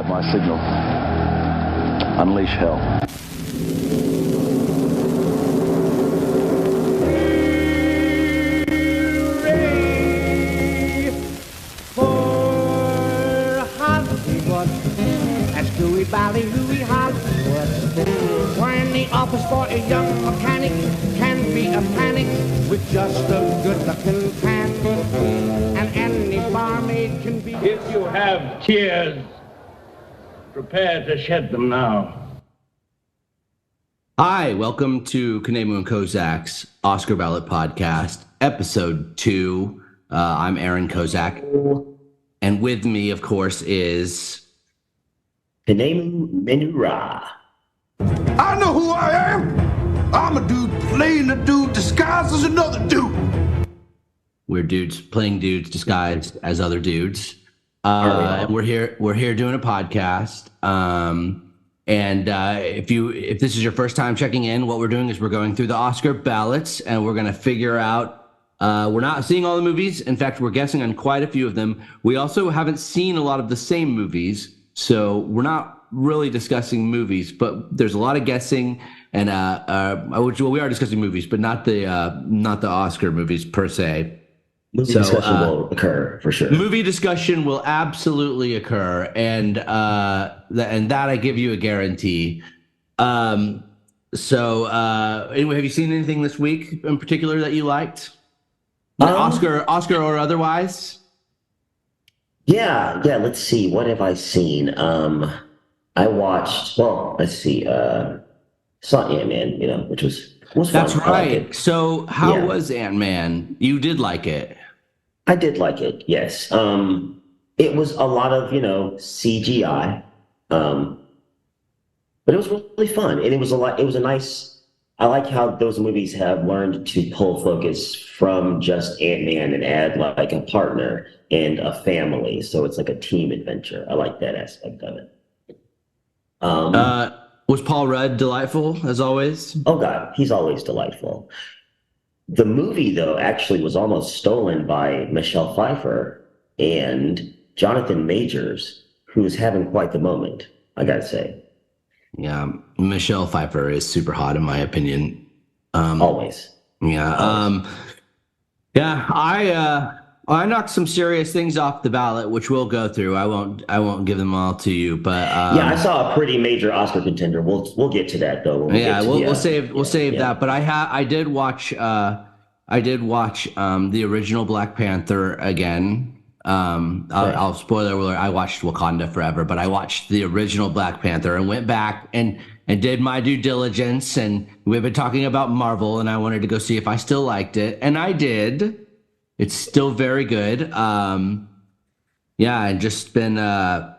have my signal. Unleash hell. Louie Louie Hollywood. When the office for a young mechanic can be a panic with just a good-looking pan. And any barmaid can be... If you have tears, prepare to shed them now. Hi, welcome to Khnemu Kozak's Oscar Ballot podcast, episode 2. I'm Aaron Kozak, and with me, of course, is... Khnemu Menura. I know who I am. I'm a dude playing a dude disguised as another dude. We're dudes playing dudes disguised as other dudes. And we're here doing a podcast. If this is your first time checking in, what we're doing is we're going through the Oscar ballots and we're going to figure out. We're not seeing all the movies. In fact, we're guessing on quite a few of them. We also haven't seen a lot of the same movies. So we're not really discussing movies, but there's a lot of guessing, and we are discussing movies, but not the Oscar movies per se. Movie discussion will occur for sure. Movie discussion will absolutely occur, and that I give you a guarantee. Anyway, have you seen anything this week in particular that you liked, Oscar or otherwise? Yeah. Let's see. What have I seen? I watched. Well, let's see. Saw Ant-Man. Which was fun. That's right. So, how was Ant-Man? You did like it. I did like it. Yes. It was a lot of CGI, but it was really fun, and it was a nice. I like how those movies have learned to pull focus from just Ant-Man and add like a partner and a family. So it's like a team adventure. I like that aspect of it. Was Paul Rudd delightful as always? Oh God, he's always delightful. The movie though actually was almost stolen by Michelle Pfeiffer and Jonathan Majors, who's having quite the moment, I gotta say. Yeah, Michelle Pfeiffer is super hot in my opinion. Always. Yeah. Always. I knocked some serious things off the ballot, which we'll go through. I won't give them all to you, but I saw a pretty major Oscar contender. We'll get to that though. We'll save that. But I did watch the original Black Panther again. I'll spoiler alert. I watched Wakanda Forever, but I watched the original Black Panther and went back and did my due diligence. And we've been talking about Marvel, and I wanted to go see if I still liked it, and I did. It's still very good. And just been, I'm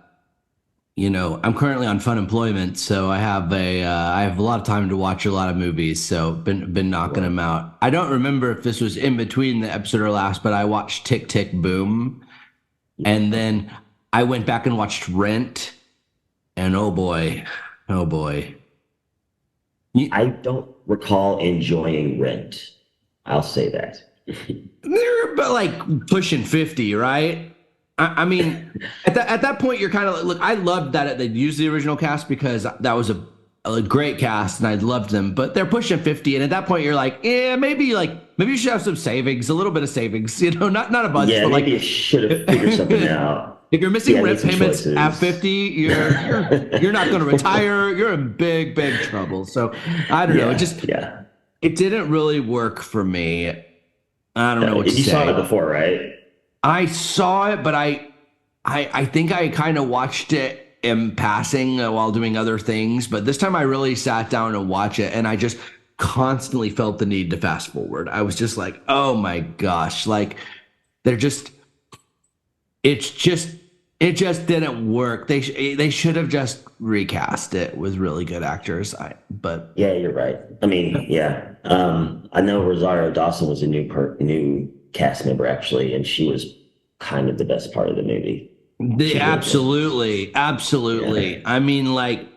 currently on fun employment, so I have a lot of time to watch a lot of movies. So been knocking them out. I don't remember if this was in between the episode or last, but I watched Tick Tick Boom. And then I went back and watched Rent, and oh boy. I don't recall enjoying Rent. I'll say that. They're about like pushing 50, right? I mean, at that point, you're kind of look. I loved that they used the original cast because that was a great cast, and I loved them. But they're pushing 50, and at that point, you're like, maybe you should have some savings, a little bit of savings, not a bunch. Yeah, but maybe you should have figured something out. If you're missing rent payments at 50, you're not going to retire. You're in big trouble. So I don't know. It didn't really work for me. I don't know what to say. You saw it before, right? I saw it, but I think I kind of watched it in passing while doing other things. But this time I really sat down and watched it, and I just constantly felt the need to fast forward. I was just like, oh my gosh, like it just didn't work. They should have just recast it with really good actors. Yeah, you're right. I mean, yeah. I know Rosario Dawson was a new cast member actually, and she was kind of the best part of the movie. Absolutely. Yeah. I mean, like,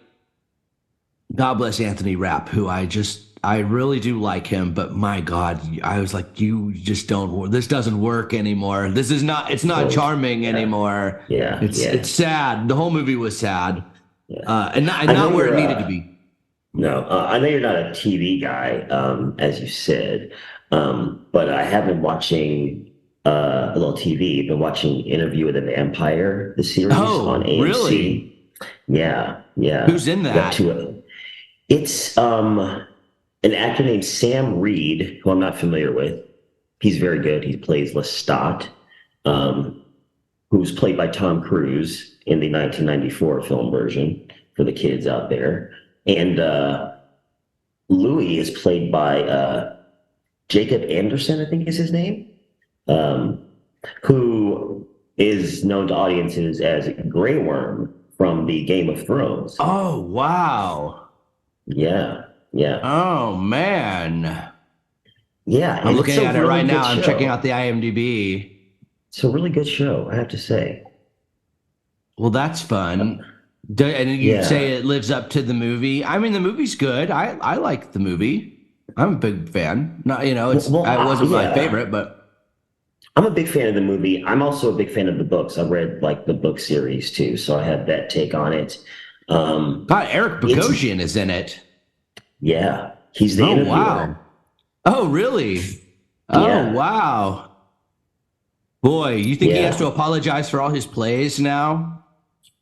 God bless Anthony Rapp, who I just I really do like him, but my God, I was like, you just don't. This doesn't work anymore. This is not. It's not charming anymore. It's sad. The whole movie was sad, and not where it needed to be. No, I know you're not a TV guy, as you said, but I have been watching a little TV. I've been watching Interview with the Vampire, the series on AMC. Really? Yeah. Who's in that? It's an actor named Sam Reed, who I'm not familiar with. He's very good. He plays Lestat, who's played by Tom Cruise in the 1994 film version for the kids out there. And Louis is played by Jacob Anderson, I think is his name, who is known to audiences as Grey Worm from the Game of Thrones. Oh, wow. Yeah. Oh, man. Yeah. I'm looking at it right now. I'm checking out the IMDb. It's a really good show, I have to say. Well, that's fun. And you say it lives up to the movie. I mean, the movie's good. I like the movie. I'm a big fan. Not, it wasn't my favorite, but I'm a big fan of the movie. I'm also a big fan of the books. I've read the book series too, so I have that take on it. God, Eric Bogosian is in it. Yeah, he's the interviewer. Wow. Oh, really? Yeah. Oh, wow. Boy, you think he has to apologize for all his plays now?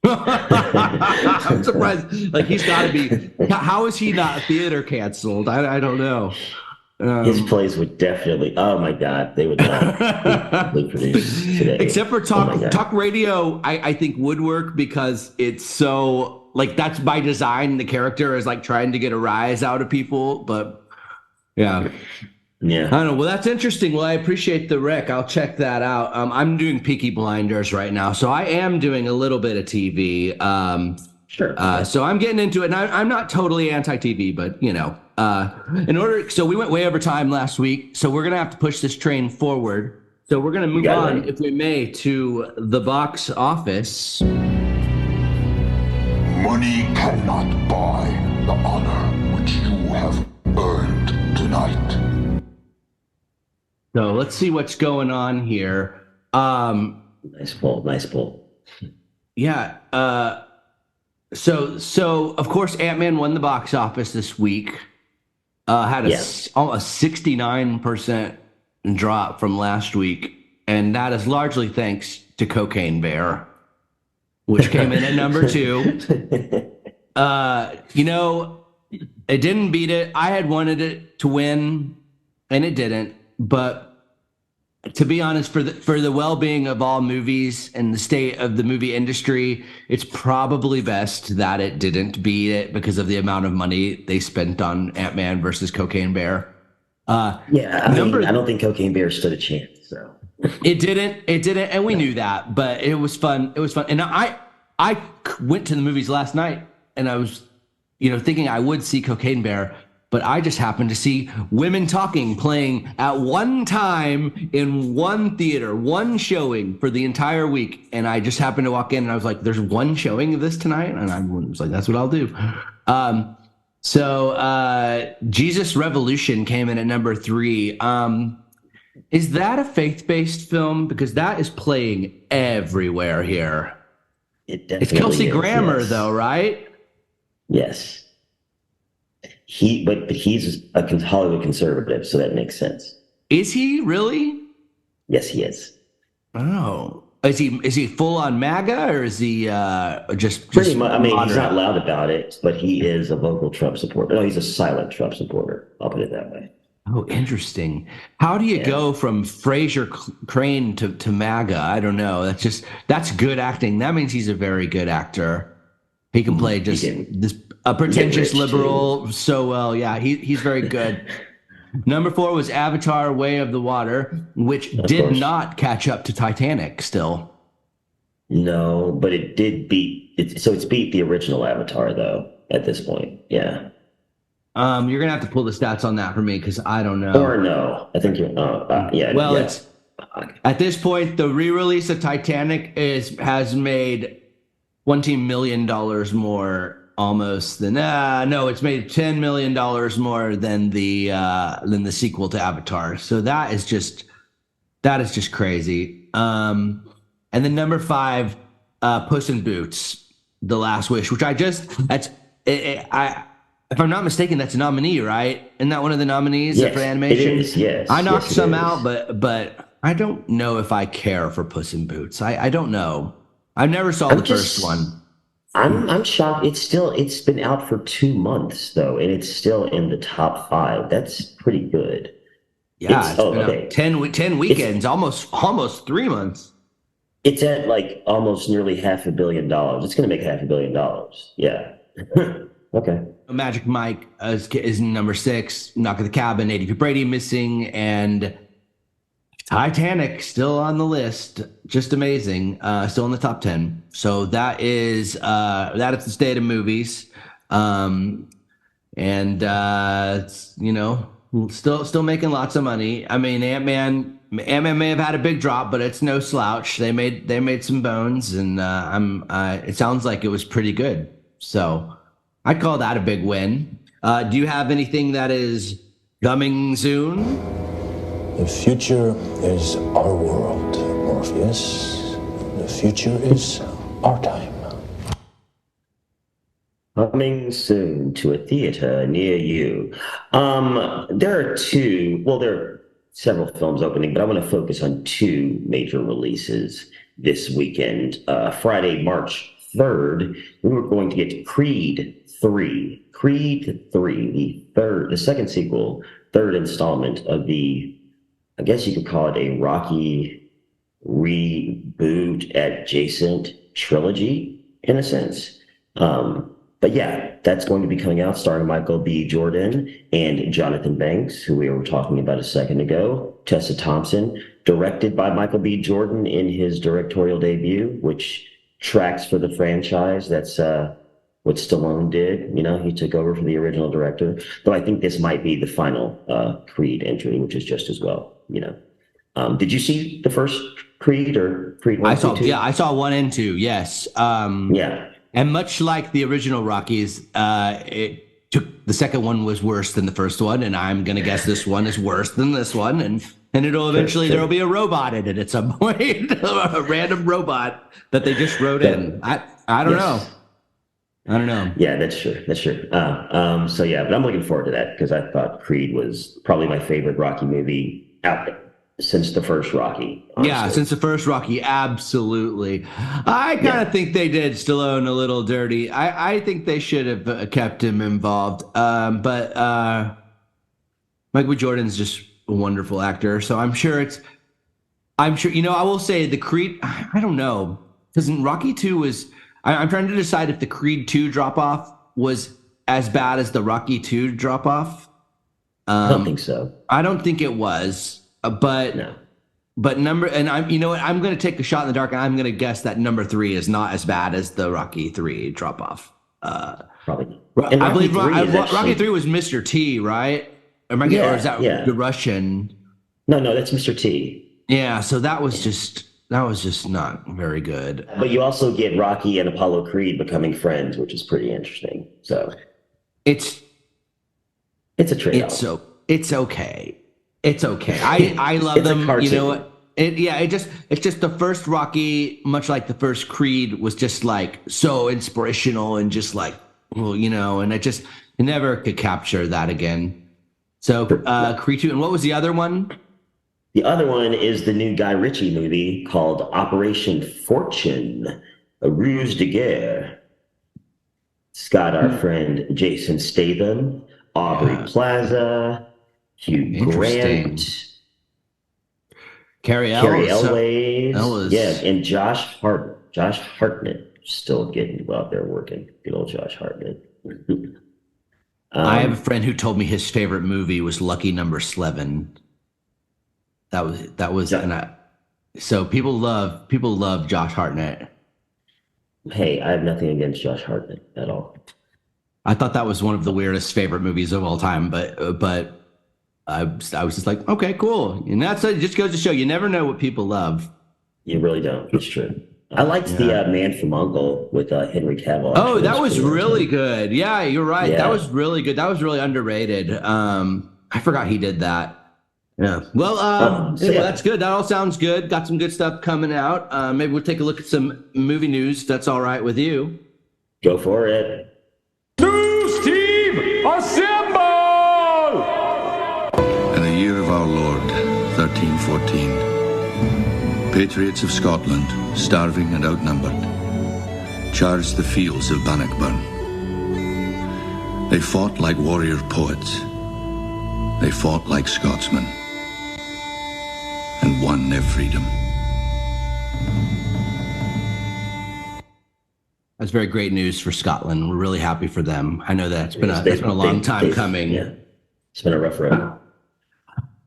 I'm surprised. He's got to be. How is he not theater canceled? I don't know. His plays would definitely. Oh my God, they would not be produced today. Except for talk radio, I think would work because it's so that's by design. The character is trying to get a rise out of people, but yeah. Yeah. I don't know. Well, that's interesting. Well, I appreciate the rec. I'll check that out. I'm doing Peaky Blinders right now, so I am doing a little bit of TV. Sure. So I'm getting into it, and I'm not totally anti-TV, but so we went way over time last week, so we're gonna have to push this train forward. So we're gonna move on, if we may, to the box office. Money cannot buy the honor which you have earned tonight. So let's see what's going on here. Nice pull. Yeah. So of course, Ant-Man won the box office this week. Had a 69% drop from last week, and that is largely thanks to Cocaine Bear, which came in at number 2. It didn't beat it. I had wanted it to win, and it didn't. But to be honest, for the well-being of all movies and the state of the movie industry, it's probably best that it didn't beat it because of the amount of money they spent on Ant-Man versus Cocaine Bear. I don't think Cocaine Bear stood a chance. So it didn't, and we knew that. But it was fun. And I went to the movies last night, and I was, thinking I would see Cocaine Bear. But I just happened to see Women Talking playing at one time in one theater, one showing for the entire week. And I just happened to walk in and I was like, there's one showing of this tonight? And I was like, that's what I'll do. So Jesus Revolution came in at number 3. Is that a faith-based film? Because that is playing everywhere here. It's Kelsey Grammer, though, right? Yes. But he's a Hollywood conservative, so that makes sense. Is he really? Yes, he is. Oh, is he full on MAGA, or is he just pretty much? I mean, moderate? He's not loud about it, but he is a vocal Trump supporter. No, he's a silent Trump supporter. I'll put it that way. Oh, interesting. How do you go from Fraser Crane to MAGA? I don't know. That's good acting. That means he's a very good actor. He can play a pretentious liberal so well. Yeah, he's very good. Number 4 was Avatar: Way of the Water, which did not catch up to Titanic still. No, but it did beat it. So it's beat the original Avatar, though, at this point. Yeah. You're going to have to pull the stats on that for me because I don't know. Or no. I think you're, yeah. Well, it's at this point, the re-release of Titanic has made $20 million more almost than no, it's made $10 million more than the sequel to Avatar. So that is just crazy. And then number 5, Puss in Boots, The Last Wish, which if I'm not mistaken, that's a nominee, right? Isn't that one of the nominees for animation? It is, yes. I knocked yes, some out, but I don't know if I care for Puss in Boots. I don't know. I never saw the first one. I'm shocked. It's been out for 2 months though, and it's still in the top 5. That's pretty good. Yeah, it's been out 10 weekends, almost 3 months. It's at like almost nearly $500 million. It's going to make $500 million. Yeah. Okay. Magic Mike is number 6. Knock at the Cabin, 82 Brady missing, and Titanic still on the list. Just amazing. Still in the top 10. So that is the state of movies. It's, still making lots of money. I mean, Ant-Man may have had a big drop, but it's no slouch. They made some bones, and it sounds like it was pretty good. So I'd call that a big win. Do you have anything that is coming soon? The future is our world, Morpheus. The future is our time. Coming soon to a theater near you. There are several films opening, but I want to focus on 2 major releases this weekend. Friday, March 3rd, we were going to get Creed 3. Creed 3, the second sequel, third installment of I guess you could call it a Rocky reboot adjacent trilogy in a sense. But yeah, that's going to be coming out starring Michael B. Jordan and Jonathan Banks, who we were talking about a second ago. Tessa Thompson, directed by Michael B. Jordan in his directorial debut, which tracks for the franchise. That's what Stallone did. He took over for the original director. Though I think this might be the final Creed entry, which is just as well. Did you see the first Creed or Creed 1? I saw 1 and 2. Yes. Yeah. And much like the original Rockies, the second one was worse than the first one, and I'm gonna guess this one is worse than this one, and it'll eventually there'll be a robot in it at some point, a random robot that they just wrote in. I don't know. I don't know. Yeah, that's true. So yeah, but I'm looking forward to that because I thought Creed was probably my favorite Rocky movie out there since the first Rocky. Honestly. Yeah, since the first Rocky, absolutely. I kind of think they did Stallone a little dirty. I think they should have kept him involved. But Michael B. Jordan's just a wonderful actor, so I'm sure. I will say the Creed. I don't know, because Rocky 2 was. I'm trying to decide if the Creed 2 drop off was as bad as the Rocky 2 drop off. I don't think so. I don't think it was, but no. But I'm going to take a shot in the dark, and I'm going to guess that number 3 is not as bad as the Rocky 3 drop off. Probably. I believe Rocky 3 was Mr. T, right? Or is that the Russian? No, that's Mr. T. Yeah, so that was just not very good. But you also get Rocky and Apollo Creed becoming friends, which is pretty interesting. So it's a trade-off. It's okay. It's okay. I love them. You know what? It's just the first Rocky, much like the first Creed, was just like so inspirational and just like, and it never could capture that again. So Creed 2, and what was the other one? The other one is the new Guy Ritchie movie called Operation Fortune, a ruse de guerre. It's got our friend Jason Statham, Aubrey Plaza, Hugh Grant, Carrie Elways, and Josh Hartnett. Josh Hartnett still getting out there working. Good old Josh Hartnett. I have a friend who told me his favorite movie was Lucky Number 11. So people love Josh Hartnett. Hey, I have nothing against Josh Hartnett at all. I thought that was one of the weirdest favorite movies of all time, but I was just like, okay, cool. And it just goes to show you never know what people love. You really don't. It's true. I liked the Man from U.N.C.L.E. with Henry Cavill. Oh, that was really good. Yeah, you're right. Yeah. That was really good. That was really underrated. I forgot he did that. Yeah. Well, that's good. That all sounds good. Got some good stuff coming out. Maybe we'll take a look at some movie news. That's all right with you. Go for it. News team, assemble! In the year of our Lord, 1314, patriots of Scotland, starving and outnumbered, charged the fields of Bannockburn. They fought like warrior poets. They fought like Scotsmen, and won their freedom. That's very great news for Scotland. We're really happy for them. I know that it's been a long time coming. Yeah, it's been a rough road.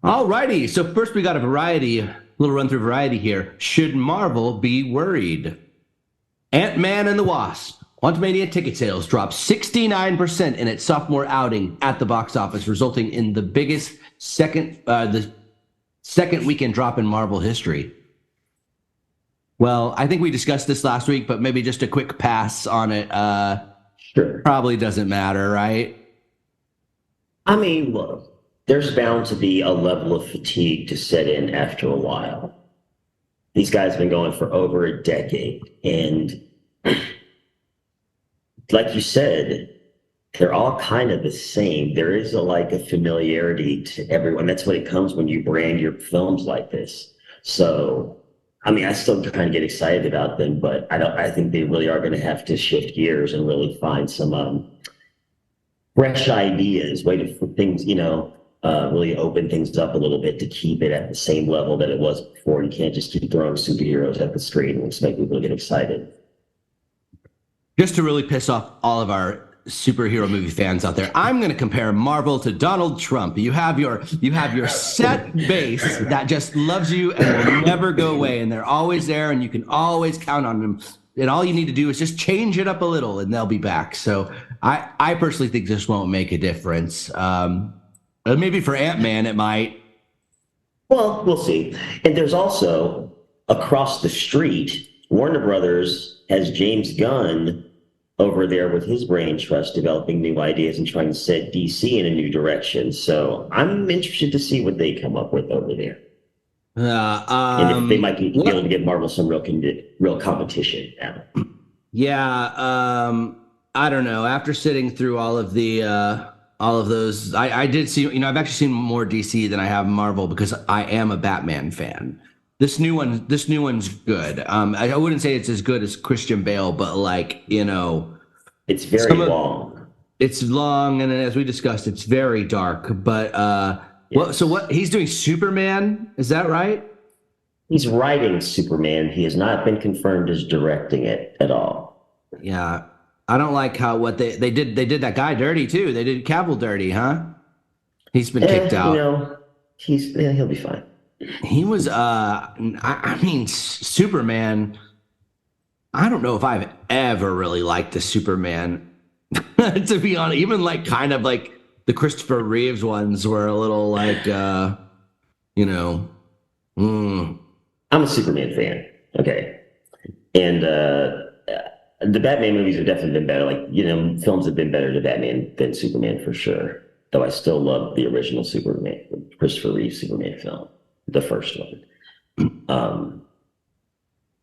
All righty. So first we got a little run through variety here. Should Marvel be worried? Ant-Man and the Wasp. Quantumania ticket sales dropped 69% in its sophomore outing at the box office, resulting in the biggest second weekend drop in Marvel history. Well, I think we discussed this last week, but maybe just a quick pass on it. Sure. Probably doesn't matter, right? I mean, look, there's bound to be a level of fatigue to set in after a while. These guys have been going for over a decade, and like you said, they're all kind of the same. There is a familiarity to everyone. That's what it comes when you brand your films like this. So, I mean, I still kind of get excited about them, but I think they really are going to have to shift gears and really find some fresh ideas, way to things, really open things up a little bit to keep it at the same level that it was before. You can't just keep throwing superheroes at the screen and expect people to get excited. Just to really piss off all of our superhero movie fans out there, I'm going to compare Marvel to Donald Trump. You have your set base that just loves you and will never go away, and they're always there, and you can always count on them. And all you need to do is just change it up a little, and they'll be back. So I personally think this won't make a difference. Maybe for Ant-Man it might. Well, we'll see. And there's also, across the street, Warner Brothers has James Gunn over there with his brain trust, developing new ideas and trying to set DC in a new direction. So I'm interested to see what they come up with over there. And if they might be able to give Marvel some real competition now. Yeah, I don't know. After sitting through all of those, I did see. I've actually seen more DC than I have Marvel because I am a Batman fan. This new one's good. I wouldn't say it's as good as Christian Bale, but it's very long. It's long, and as we discussed, it's very dark. But yes. So what he's doing? Superman, is that right? He's writing Superman. He has not been confirmed as directing it at all. Yeah, I don't like how what they did. They did that guy dirty too. They did Cavill dirty, huh? He's been kicked out. He'll be fine. He was, Superman. I don't know if I've ever really liked the Superman, to be honest. Even kind of the Christopher Reeves ones were a little I'm a Superman fan. Okay. And the Batman movies have definitely been better. Films have been better to Batman than Superman for sure. Though I still love the original Superman, Christopher Reeves Superman film. The first one.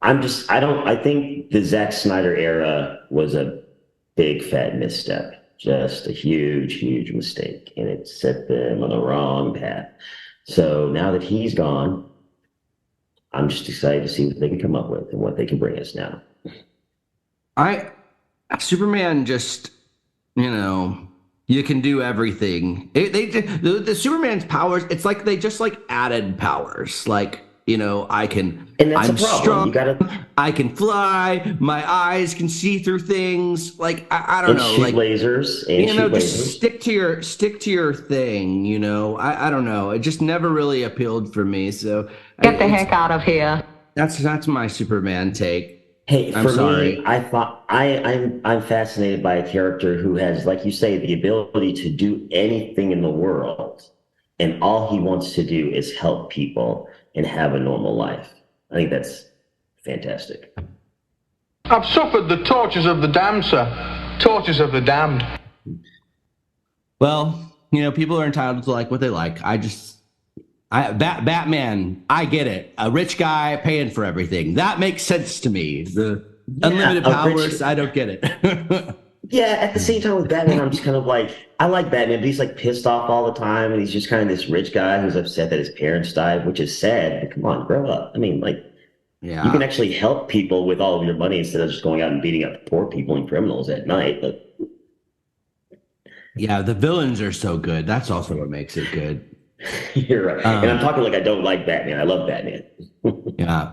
I think the Zack Snyder era was a big fat misstep, just a huge, huge mistake. And it set them on the wrong path. So now that he's gone, I'm just excited to see what they can come up with and what they can bring us now. Superman just, you can do everything. The Superman's powers, it's like they just added powers. I can. And that's I'm a problem. strong. I can fly. My eyes can see through things. I don't know. Shoot lasers. And just stick to your thing. I don't know. It just never really appealed for me. So get the heck out of here. That's my Superman take. Hey, I'm sorry. Me, I'm fascinated by a character who has, like you say, the ability to do anything in the world, and all he wants to do is help people and have a normal life. I think that's fantastic. I've suffered the tortures of the damned, sir. Tortures of the damned. Well, people are entitled to like what they like. Batman, I get it. A rich guy paying for everything. That makes sense to me. The unlimited powers, I don't get it. Yeah, at the same time with Batman, I'm just kind of like, I like Batman, but he's like pissed off all the time, and he's just kind of this rich guy who's upset that his parents died, which is sad. But come on, grow up. I mean, like, you can actually help people with all of your money instead of just going out and beating up poor people and criminals at night. But yeah, the villains are so good. That's also what makes it good. You're right. And I'm talking like I don't like Batman. I love Batman. Yeah.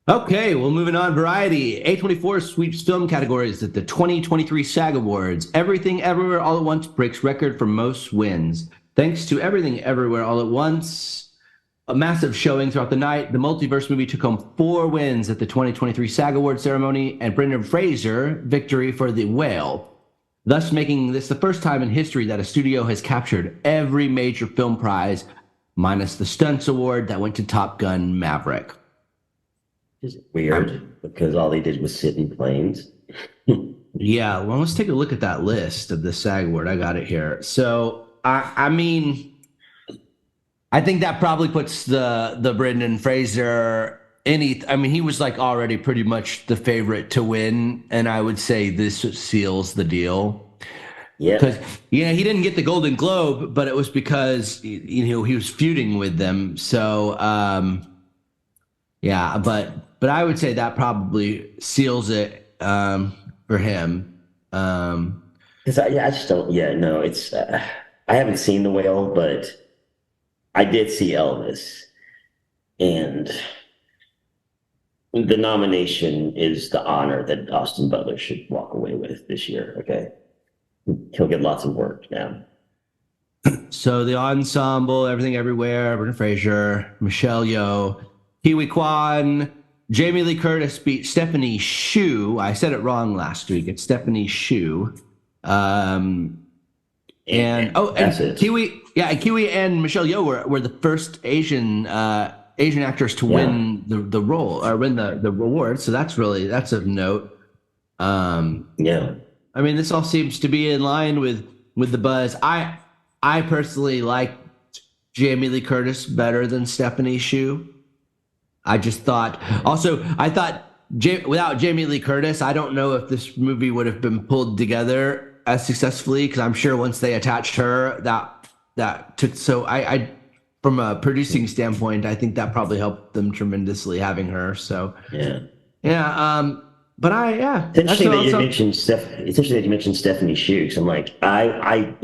Okay, well, moving on. Variety. A24 sweeps film categories at the 2023 SAG Awards. Everything Everywhere All at Once breaks record for most wins. Thanks to Everything Everywhere All at Once, a massive showing throughout the night, the multiverse movie took home 4 wins at the 2023 SAG Awards ceremony, and Brendan Fraser victory for The Whale, thus making this the first time in history that a studio has captured every major film prize, minus the Stunts Award that went to Top Gun Maverick. It's weird because all they did was sit in planes. Yeah, well, let's take a look at that list of the SAG Award. I got it here. So, I mean, I think that probably puts the Brendan Fraser he was like already pretty much the favorite to win, and I would say this seals the deal. Yeah, because he didn't get the Golden Globe, but it was because he was feuding with them. So yeah, but I would say that probably seals it for him. Because I just don't. Yeah, no, it's. I haven't seen The Whale, but I did see Elvis, and the nomination is the honor that Austin Butler should walk away with this year. Okay, he'll get lots of work now. So the ensemble, Everything Everywhere, Brendan Fraser, Michelle Yeoh, Kiwi Kwan, Jamie Lee Curtis beat Stephanie Hsu. I said it wrong last week. It's Stephanie Hsu. And Kiwi and Michelle Yeoh were the first Asian actors to win the role or win the award. So that's of note. Yeah. I mean, this all seems to be in line with the buzz. I personally liked Jamie Lee Curtis better than Stephanie Hsu. I thought without Jamie Lee Curtis, I don't know if this movie would have been pulled together as successfully, because I'm sure once they attached her, that took. So I from a producing standpoint, I think that probably helped them tremendously having her. So yeah. But It's interesting that you mentioned It's interesting that you mentioned Stephanie Hsu, because I'm like, I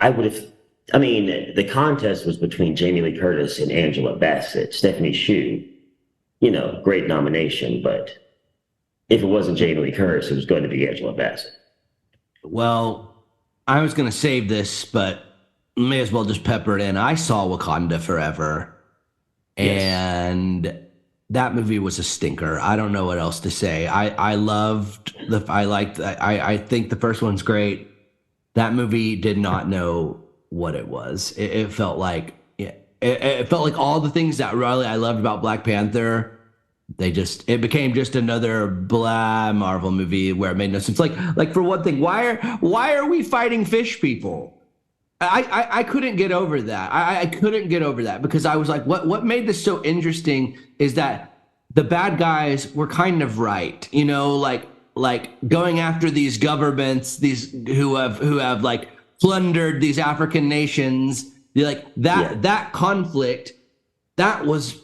would have. I mean, the contest was between Jamie Lee Curtis and Angela Bassett. Stephanie Hsu, great nomination, but if it wasn't Jamie Lee Curtis, it was going to be Angela Bassett. Well, I was going to save this, but may as well just pepper it in. I saw Wakanda Forever, and that movie was a stinker. I don't know what else to say. I think the first one's great. That movie did not know what it was. It felt like it felt like all the things that really I loved about Black Panther. It became just another blah Marvel movie where it made no sense. Like for one thing, why are we fighting fish people? I couldn't get over that. I couldn't get over that, because I was like, what made this so interesting is that the bad guys were kind of right, like going after these governments, these who have like plundered these African nations, that conflict, that was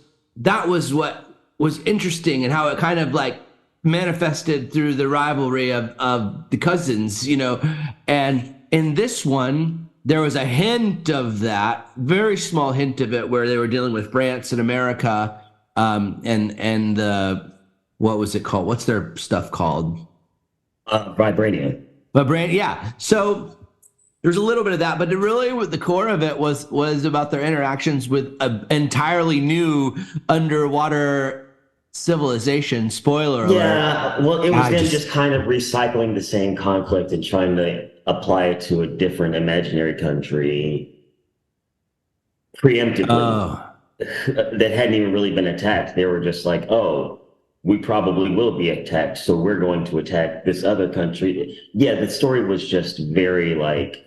what was interesting, and how it kind of like manifested through the rivalry of the cousins, and in this one, there was a hint of that, very small hint of it, where they were dealing with France and America, and what was it called? What's their stuff called? Vibranium. Yeah. So there's a little bit of that, but the core of it was about their interactions with an entirely new underwater civilization. Spoiler alert. Yeah, well, it was them just kind of recycling the same conflict and trying to apply it to a different imaginary country preemptively that hadn't even really been attacked. They were just like, oh, we probably will be attacked, so we're going to attack this other country. Yeah, the story was just very like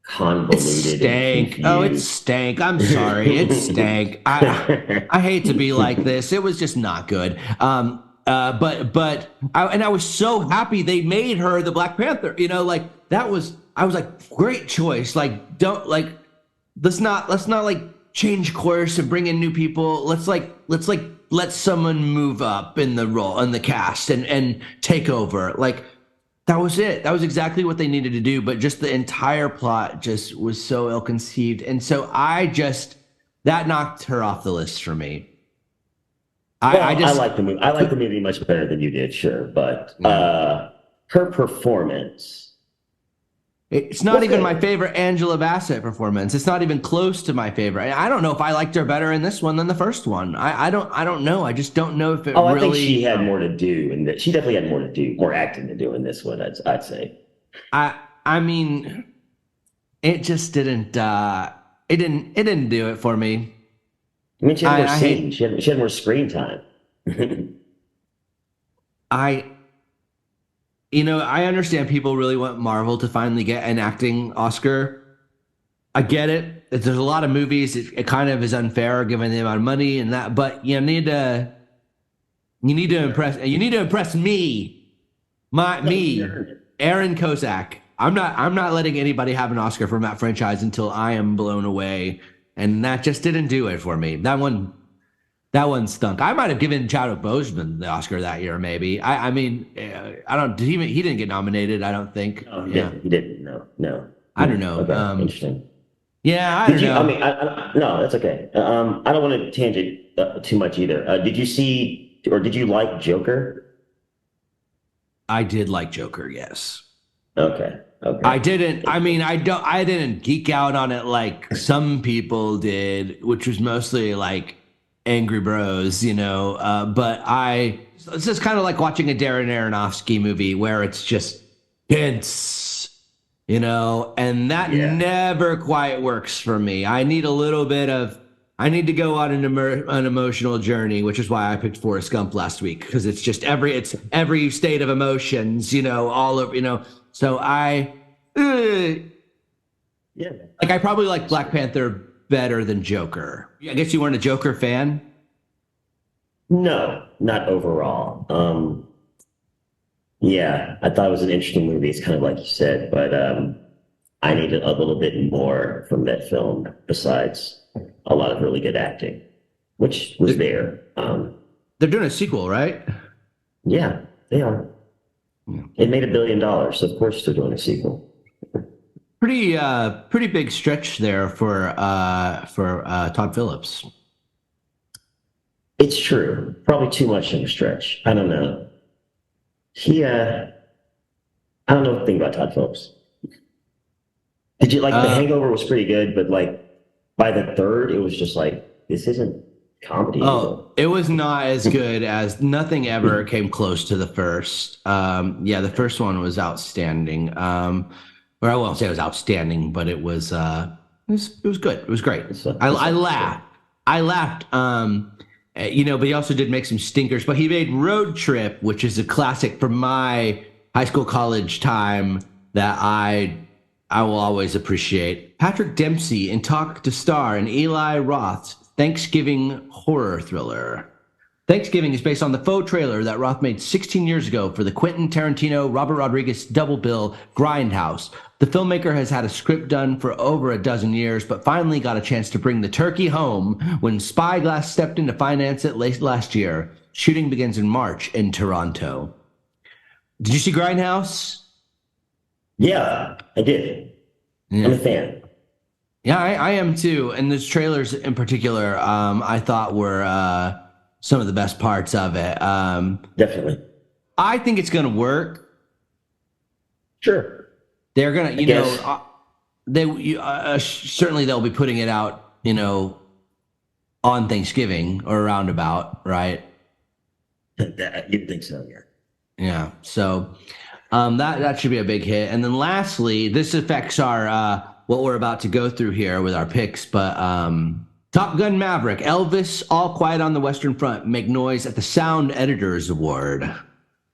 convoluted. It stank. I'm sorry, it stank. I hate to be like this. It was just not good. But I was so happy they made her the Black Panther. You know, like I was like, great choice. Like, don't like, let's not like change course and bring in new people. Let's let someone move up in the role in the cast and take over. Like, that was it. That was exactly what they needed to do. But just the entire plot just was so ill-conceived. And so that knocked her off the list for me. I like the movie. I like the movie much better than you did, sure. But her performance. It's not even my favorite Angela Bassett performance. It's not even close to my favorite. I don't know if I liked her better in this one than the first one. I don't know. I just don't know if it really. I think she had more to do, and she definitely had more to do, more acting to do in this one. I'd say. I mean, it just didn't. It didn't do it for me. I mean, she had more scenes. She had more screen time. I understand people really want Marvel to finally get an acting Oscar. I get it. There's a lot of movies. It kind of is unfair given the amount of money and that, but you need to impress me, Aaron Kozak. I'm not letting anybody have an Oscar from that franchise until I am blown away, and that just didn't do it for me. That one stunk. I might have given Chadwick Boseman the Oscar that year, maybe. I mean, I don't. He didn't get nominated. I don't think. Oh, he didn't. No. I don't know. Okay, interesting. Yeah, I don't know. I mean, no, that's okay. I don't want to tangent too much either. Did you see or did you like Joker? I did like Joker. Yes. Okay. I didn't. I mean, I didn't geek out on it like some people did, which was mostly like Angry Bros, but it's just kind of like watching a Darren Aronofsky movie where it's just dense, and that never quite works for me. I need to go on an emotional journey, which is why I picked Forrest Gump last week, because it's just every state of emotions, all of, so I probably like Black Panther better than Joker. I guess you weren't a Joker fan? No, not overall. I thought it was an interesting movie. It's kind of like you said, but I needed a little bit more from that film besides a lot of really good acting, which was there. They're doing a sequel, right? Yeah, they are. It made $1 billion, so of course they're doing a sequel. Pretty big stretch there for Todd Phillips. It's true. Probably too much of a stretch. I don't know. I don't know the thing about Todd Phillips. Did you like The Hangover was pretty good, but like by the third, it was just like, this isn't comedy. Oh, it was not as good as nothing ever came close to the first. The first one was outstanding. Or I won't say it was outstanding, but it was good. It was great. I laughed. But he also did make some stinkers. But he made Road Trip, which is a classic from my high school, college time that I will always appreciate. Patrick Dempsey in Talk to Star and Eli Roth's Thanksgiving horror thriller. Thanksgiving is based on the faux trailer that Roth made 16 years ago for the Quentin Tarantino, Robert Rodriguez double bill Grindhouse. The filmmaker has had a script done for over a dozen years, but finally got a chance to bring the turkey home when Spyglass stepped in to finance it late last year. Shooting begins in March in Toronto. Did you see Grindhouse? Yeah, I did. Yeah. I'm a fan. Yeah, I am too. And those trailers in particular, I thought were some of the best parts of it. Definitely. I think it's going to work. Sure. They're going to, certainly they'll be putting it out, on Thanksgiving or around about, right? You'd think so, yeah. Yeah. So that should be a big hit. And then lastly, this affects our what we're about to go through here with our picks, but Top Gun Maverick, Elvis, All Quiet on the Western Front make noise at the Sound Editors Award.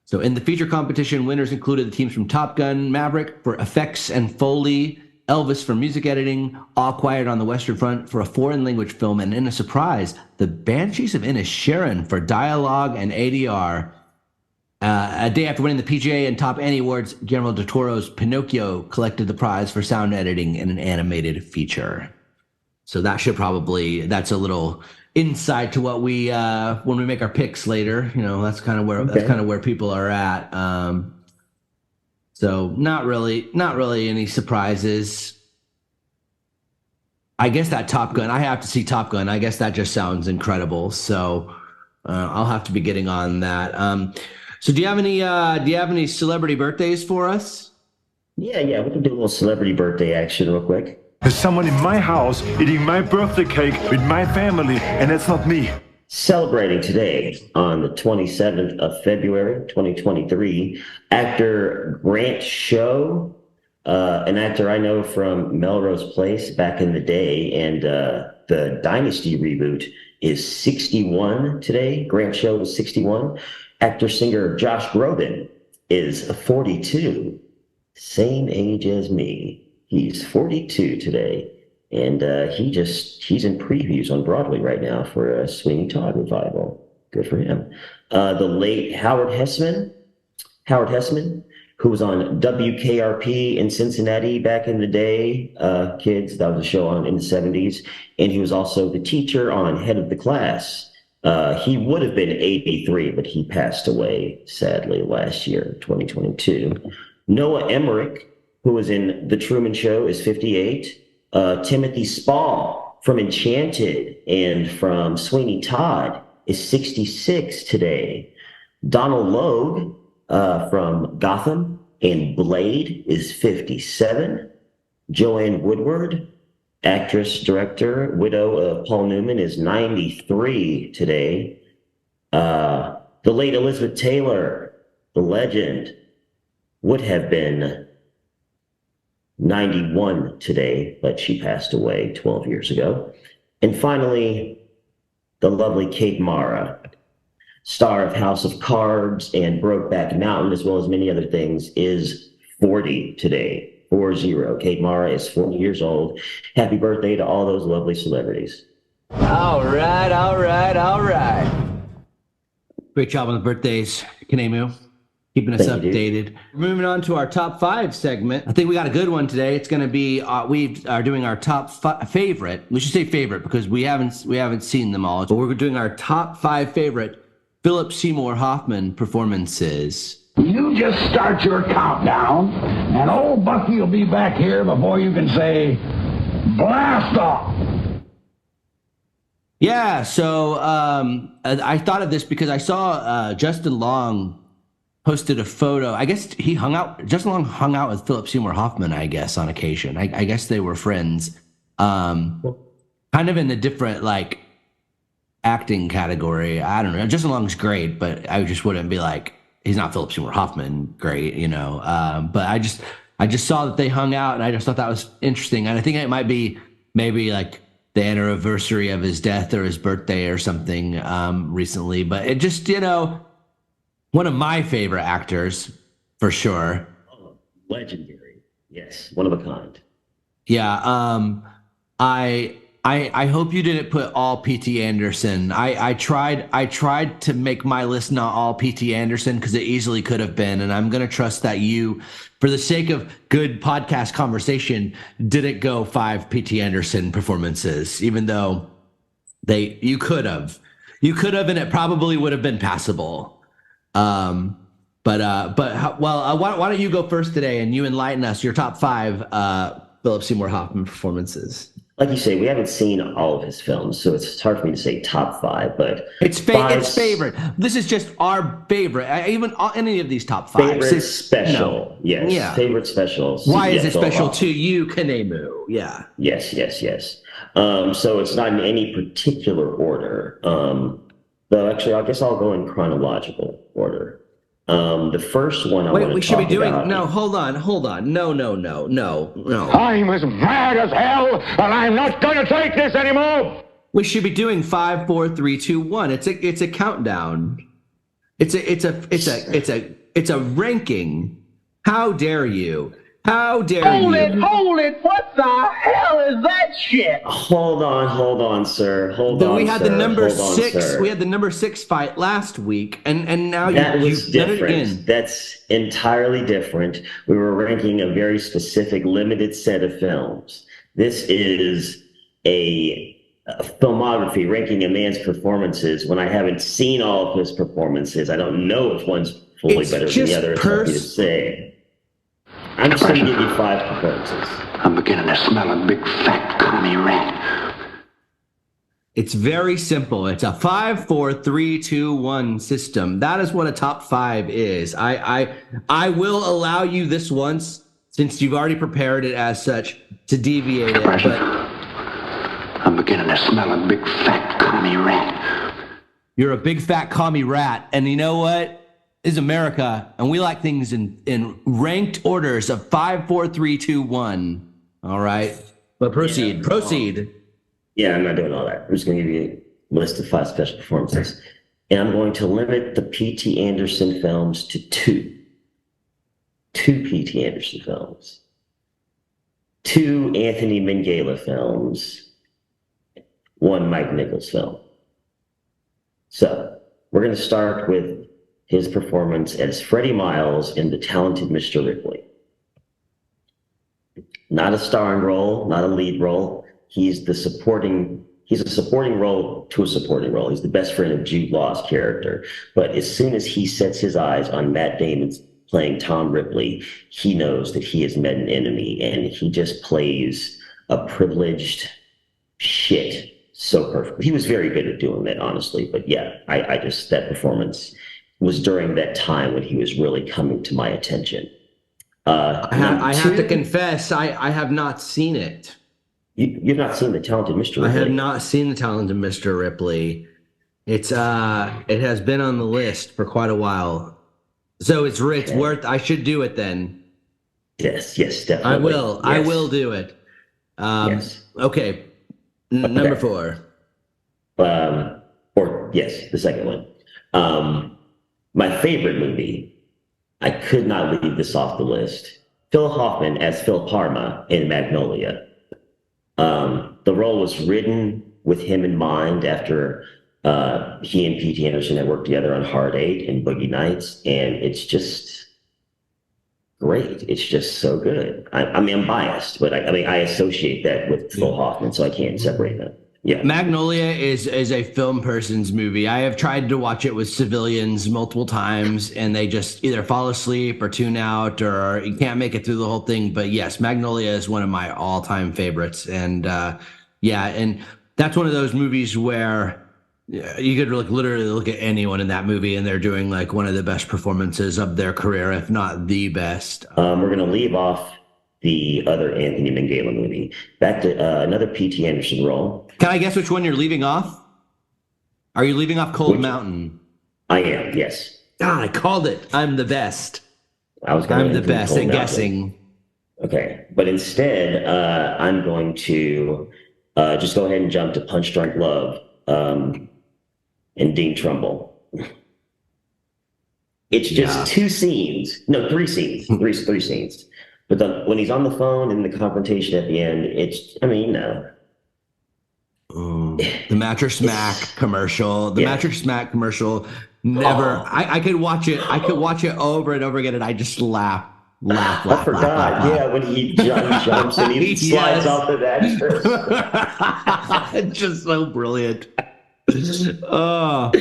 So in the feature competition, winners included the teams from Top Gun Maverick for effects and Foley, Elvis for music editing, All Quiet on the Western Front for a foreign language film, and in a surprise, the Banshees of Inisherin for dialogue and ADR. A day after winning the PGA and Top Annie Awards, Guillermo del Toro's Pinocchio collected the prize for sound editing in an animated feature. So that's a little insight to what we when we make our picks later. That's kind of where people are at. So not really any surprises. I guess that Top Gun, I have to see Top Gun. I guess that just sounds incredible. So I'll have to be getting on that. So do you have any celebrity birthdays for us? Yeah, we can do a little celebrity birthday action real quick. There's someone in my house eating my birthday cake with my family, and it's not me. Celebrating today on the 27th of February, 2023, actor Grant Show, an actor I know from Melrose Place back in the day, and the Dynasty reboot, is 61 today. Grant Show is 61. Actor-singer Josh Groban is 42, same age as me. He's 42 today, and he's in previews on Broadway right now for a Sweeney Todd revival. Good for him. The late Howard Hessman, who was on WKRP in Cincinnati back in the day, kids, that was a show in the 70s, and he was also the teacher on Head of the Class. He would have been 83, but he passed away, sadly, last year, 2022. Noah Emmerich, who was in The Truman Show, is 58. Timothy Spall from Enchanted and from Sweeney Todd is 66 today. Donald Logue from Gotham and Blade is 57. Joanne Woodward, actress, director, widow of Paul Newman, is 93 today. The late Elizabeth Taylor, the legend, would have been 91 today, but she passed away 12 years ago. And finally, the lovely Kate Mara, star of House of Cards and Brokeback Mountain, as well as many other things, is 40 today. 40. Kate Mara is 40 years old. Happy birthday to all those lovely celebrities. All right. Great job on the birthdays, Khnemu. Keeping us updated. Moving on to our top 5 segment. I think we got a good one today. It's going to be we are doing our top favorite. We should say favorite because we haven't seen them all. But we're doing our top 5 favorite Philip Seymour Hoffman performances. You just start your countdown, and old Bucky will be back here before you can say, blast off. Yeah, so I thought of this because I saw Justin Long posted a photo. I guess Justin Long hung out with Philip Seymour Hoffman, I guess, on occasion. I guess they were friends. Kind of in a different, acting category. I don't know. Justin Long's great, but I just wouldn't be like, he's not Philip Seymour Hoffman great, But I just saw that they hung out, and I just thought that was interesting. And I think it might be maybe the anniversary of his death or his birthday or something recently. But it just, one of my favorite actors, for sure. Oh, legendary. Yes, one of a kind. Yeah, I hope you didn't put all P.T. Anderson. I tried to make my list not all P.T. Anderson because it easily could have been, and I'm going to trust that you, for the sake of good podcast conversation, didn't go 5 P.T. Anderson performances, even though you could have, and it probably would have been passable. Why don't you go first today and you enlighten us your top 5 Philip Seymour Hoffman performances? Like you say, we haven't seen all of his films, so it's hard for me to say top 5, but it's favorite. This is just our favorite. Even any of these top 5. Favorite special. Yes. Yeah. Favorite special. Why is it special to you, Khnemu? Yeah. Yes. So it's not in any particular order. Though actually, I guess I'll go in chronological order. The first one I want to talk about. Wait, we should be doing. No, hold on. No. I'm as mad as hell, and I'm not going to take this anymore. We should be doing 5, 4, 3, 2, 1. It's a countdown. It's a ranking. How dare you? How dare you? Hold it! What the hell is that shit? Hold on, sir. Hold on, We had the sir. number Hold on, 6. sir. We had the number 6 fight last week, and now that was you've done it different. again. That's entirely different. We were ranking a very specific, limited set of films. This is a filmography ranking a man's performances. When I haven't seen all of his performances, I don't know if one's fully better than the other. It's hard to say. I'm just going to give you 5 performances. I'm beginning to smell a big fat commie rat. It's very simple. It's a 5, 4, 3, 2, 1 system. That is what a top 5 is. I will allow you this once, since you've already prepared it as such, to deviate it. But I'm beginning to smell a big fat commie rat. You're a big fat commie rat, and you know what? Is America, and we like things in ranked orders of 5, 4, 3, 2, 1. All right, but proceed. Yeah, I'm not doing all that. I'm just going to give you a list of 5 special performances, and I'm going to limit the P.T. Anderson films to 2. 2 P.T. Anderson films, 2 Anthony Minghella films, 1 Mike Nichols film. So we're going to start with his performance as Freddie Miles in The Talented Mr. Ripley. Not a starring role, not a lead role. He's a supporting role to a supporting role. He's the best friend of Jude Law's character. But as soon as he sets his eyes on Matt Damon's playing Tom Ripley, he knows that he has met an enemy, and he just plays a privileged shit so perfect. He was very good at doing that, honestly. But yeah, I just, that performance was during that time when he was really coming to my attention. I have to confess, I have not seen it. You've not seen The Talented Mr. Ripley? I have not seen The Talented Mr. Ripley. It has been on the list for quite a while. So it's worth, I should do it then. Yes, definitely. I will. Yes. I will do it. Yes. Okay. Number 4. The second one. My favorite movie, I could not leave this off the list. Phil Hoffman as Phil Parma in Magnolia. The role was written with him in mind after he and P.T. Anderson had worked together on Hard 8 and Boogie Nights, and it's just great. It's just so good. I mean, I'm biased, but I associate that with Phil Hoffman, so I can't separate them. Yeah. Magnolia is a film person's movie. I have tried to watch it with civilians multiple times, and they just either fall asleep or tune out, or you can't make it through the whole thing. But yes, Magnolia is one of my all-time favorites. And and that's one of those movies where you could literally look at anyone in that movie, and they're doing like one of the best performances of their career, if not the best. We're going to leave off the other Anthony Minghella movie. Back to another P.T. Anderson role. Can I guess which one you're leaving off? Are you leaving off Cold Mountain? I am, yes. God, I called it. I'm the best. I'm the best at guessing. Okay, but instead, I'm going to just go ahead and jump to Punch Drunk Love and Dean Trumbull. It's just 2 scenes. No, 3 scenes. Three scenes. But when he's on the phone and the confrontation at the end, the Mattress Mac commercial. Mattress Mac commercial. Never. I could watch it. I could watch it over and over again, and I just laugh. I forgot. Yeah, when he jumps and he slides off the mattress. It's just so brilliant. Oh.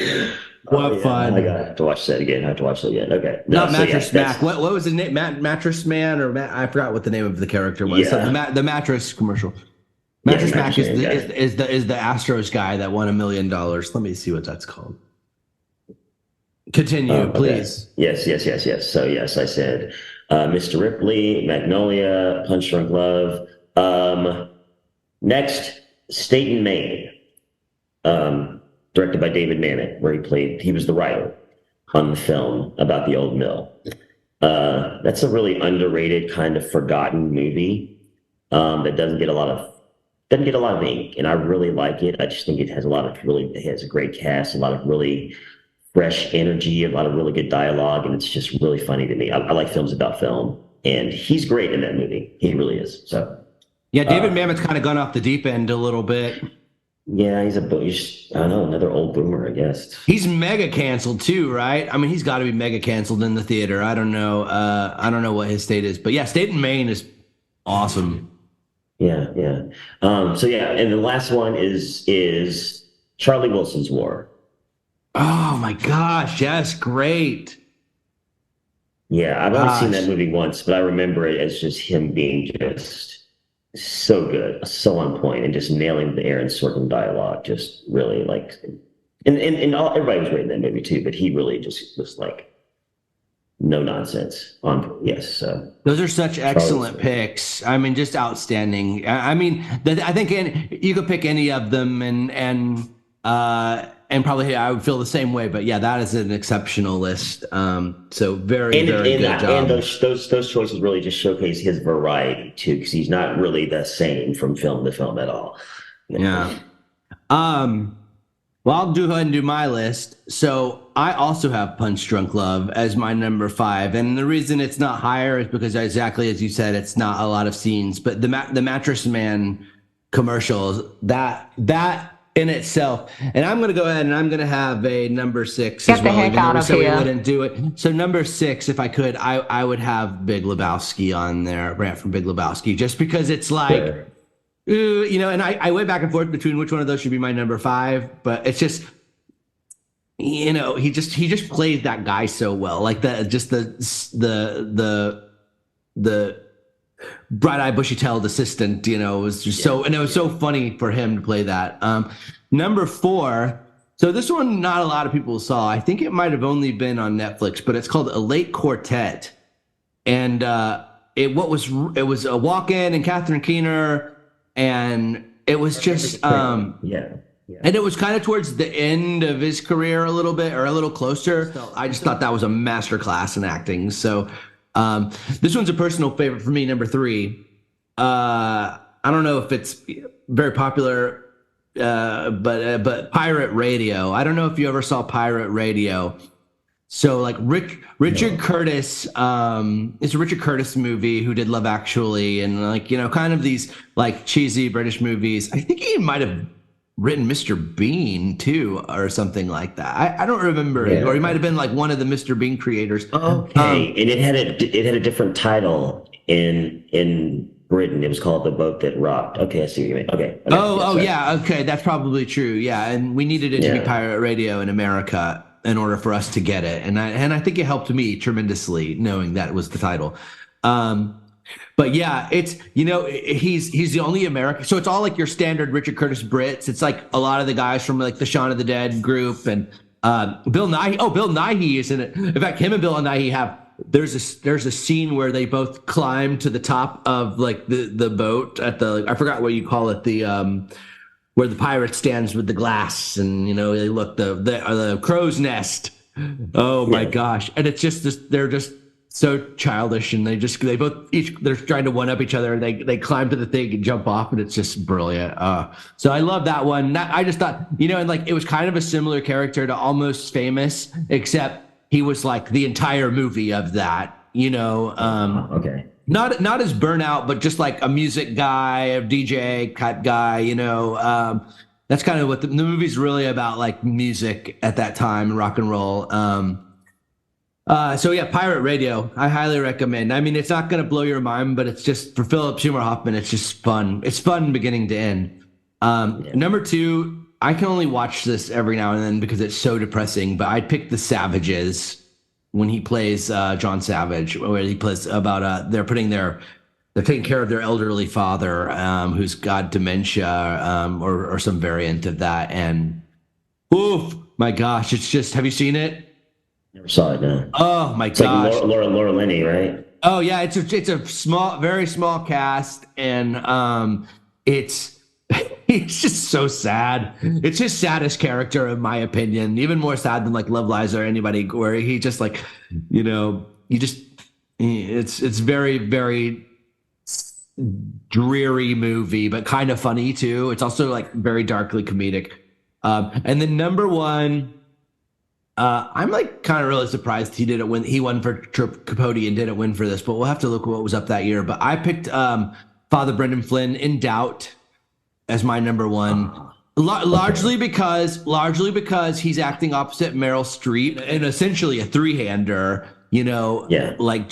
What fun. I have to watch that again. Okay. Not Mattress Mac. What was the name? Mattress Man, or I forgot what the name of the character was. Yeah. The mattress commercial. Mattress Mac is the Astros guy that won $1 million. Let me see what that's called. Continue, please. Yes. So yes, I said Mr. Ripley, Magnolia, Punch Drunk Love. Next, State and Maine. Directed by David Mamet, where he was the writer on the film about the old mill. That's a really underrated, kind of forgotten movie that doesn't get a lot of doesn't get a lot of ink, and I really like it. I just think it has it has a great cast, a lot of really fresh energy, a lot of really good dialogue, and it's just really funny to me. I like films about film, and he's great in that movie. He really is. So yeah, David Mamet's kind of gone off the deep end a little bit. Yeah, he's I don't know, another old boomer, I guess. He's mega canceled too, right? I mean, he's got to be mega canceled in the theater. I don't know. I don't know what his state is, but yeah, State and Maine is awesome. Yeah. So yeah, and the last one is Charlie Wilson's War. Oh my gosh, yes, great. Yeah, I've only seen that movie once, but I remember it as just him being just so good, so on point, and just nailing the Aaron Sorkin dialogue. Just really like, and everybody was great in that movie too, but he really just was like no nonsense. Yes, those are such excellent picks. I mean, just outstanding. I mean, I think you could pick any of them, and probably I would feel the same way. But yeah, that is an exceptional list. So very good job. And those choices really just showcase his variety too, because he's not really the same from film to film at all. Yeah. Well, I'll go ahead and do my list. So I also have Punch Drunk Love as my number 5. And the reason it's not higher is because exactly as you said, it's not a lot of scenes, but the Mattress Man commercials, that in itself. And I'm going to go ahead and I'm going to have a number 6 Get as well. the heck out of so here. we wouldn't do it. So number 6, if I could, I would have Big Lebowski on there, Brant from Big Lebowski, just because it's like, Sure. and I went back and forth between which one of those should be my number 5, but it's just, he just plays that guy so well, like the bright-eyed, bushy-tailed assistant. It was just and it was so funny for him to play that. Number 4. So this one, not a lot of people saw. I think it might have only been on Netflix, but it's called A Late Quartet, and it was a walk-in and Catherine Keener. And it was just, and it was kind of towards the end of his career a little bit, or a little closer. I just thought that was a masterclass in acting. So this one's a personal favorite for me, number 3. I don't know if it's very popular, but Pirate Radio. I don't know if you ever saw Pirate Radio. So like Richard Curtis, it's a Richard Curtis movie who did Love Actually, and kind of these like cheesy British movies. I think he might have written Mr. Bean too, or something like that. I don't remember it, or he might have been like one of the Mr. Bean creators. Okay, and it had a different title in Britain. It was called The Boat That Rocked. Okay, I see what you mean. Okay. Okay, that's probably true. Yeah, and we needed it to be Pirate Radio in America in order for us to get it, and I think it helped me tremendously knowing that was the title. But yeah, it's he's the only American, so it's all like your standard Richard Curtis Brits. It's like a lot of the guys from like the Shaun of the Dead group, and Bill Nighy. Oh, Bill Nighy is in it. In fact, him and Bill Nighy have. There's a scene where they both climb to the top of like the boat at the, I forgot what you call it, the where the pirate stands with the glass, and they look the crow's nest. Oh my gosh. And it's just they're just so childish, and they're trying to one up each other, and they climb to the thing and jump off, and it's just brilliant. So I love that one. I just thought, and like it was kind of a similar character to Almost Famous, except he was like the entire movie of that, okay. Not as Burnout, but just like a music guy, a DJ cut guy, that's kind of what the movie's really about, like music at that time, rock and roll. So yeah, Pirate Radio, I highly recommend. I mean, it's not going to blow your mind, but it's just, for Philip Seymour Hoffman, it's just fun. It's fun beginning to end. Number 2, I can only watch this every now and then because it's so depressing, but I'd pick The Savages, when he plays John Savage, where he plays about they're taking care of their elderly father, who's got dementia, or some variant of that. And oof, my gosh, it's just, have you seen it? Never saw it, no. Oh my it's gosh. Like Laura Linney, right? Oh yeah, it's a small, very small cast, and it's just so sad. It's his saddest character, in my opinion. Even more sad than like Love Lies or anybody, where he just like, it's very, very dreary movie, but kind of funny too. It's also like very darkly comedic. And then number one, I'm like kind of really surprised he didn't win. He won for Capote and didn't win for this, but we'll have to look what was up that year. But I picked Father Brendan Flynn, In Doubt, as my number one. Largely because he's acting opposite Meryl Streep and essentially a three-hander, like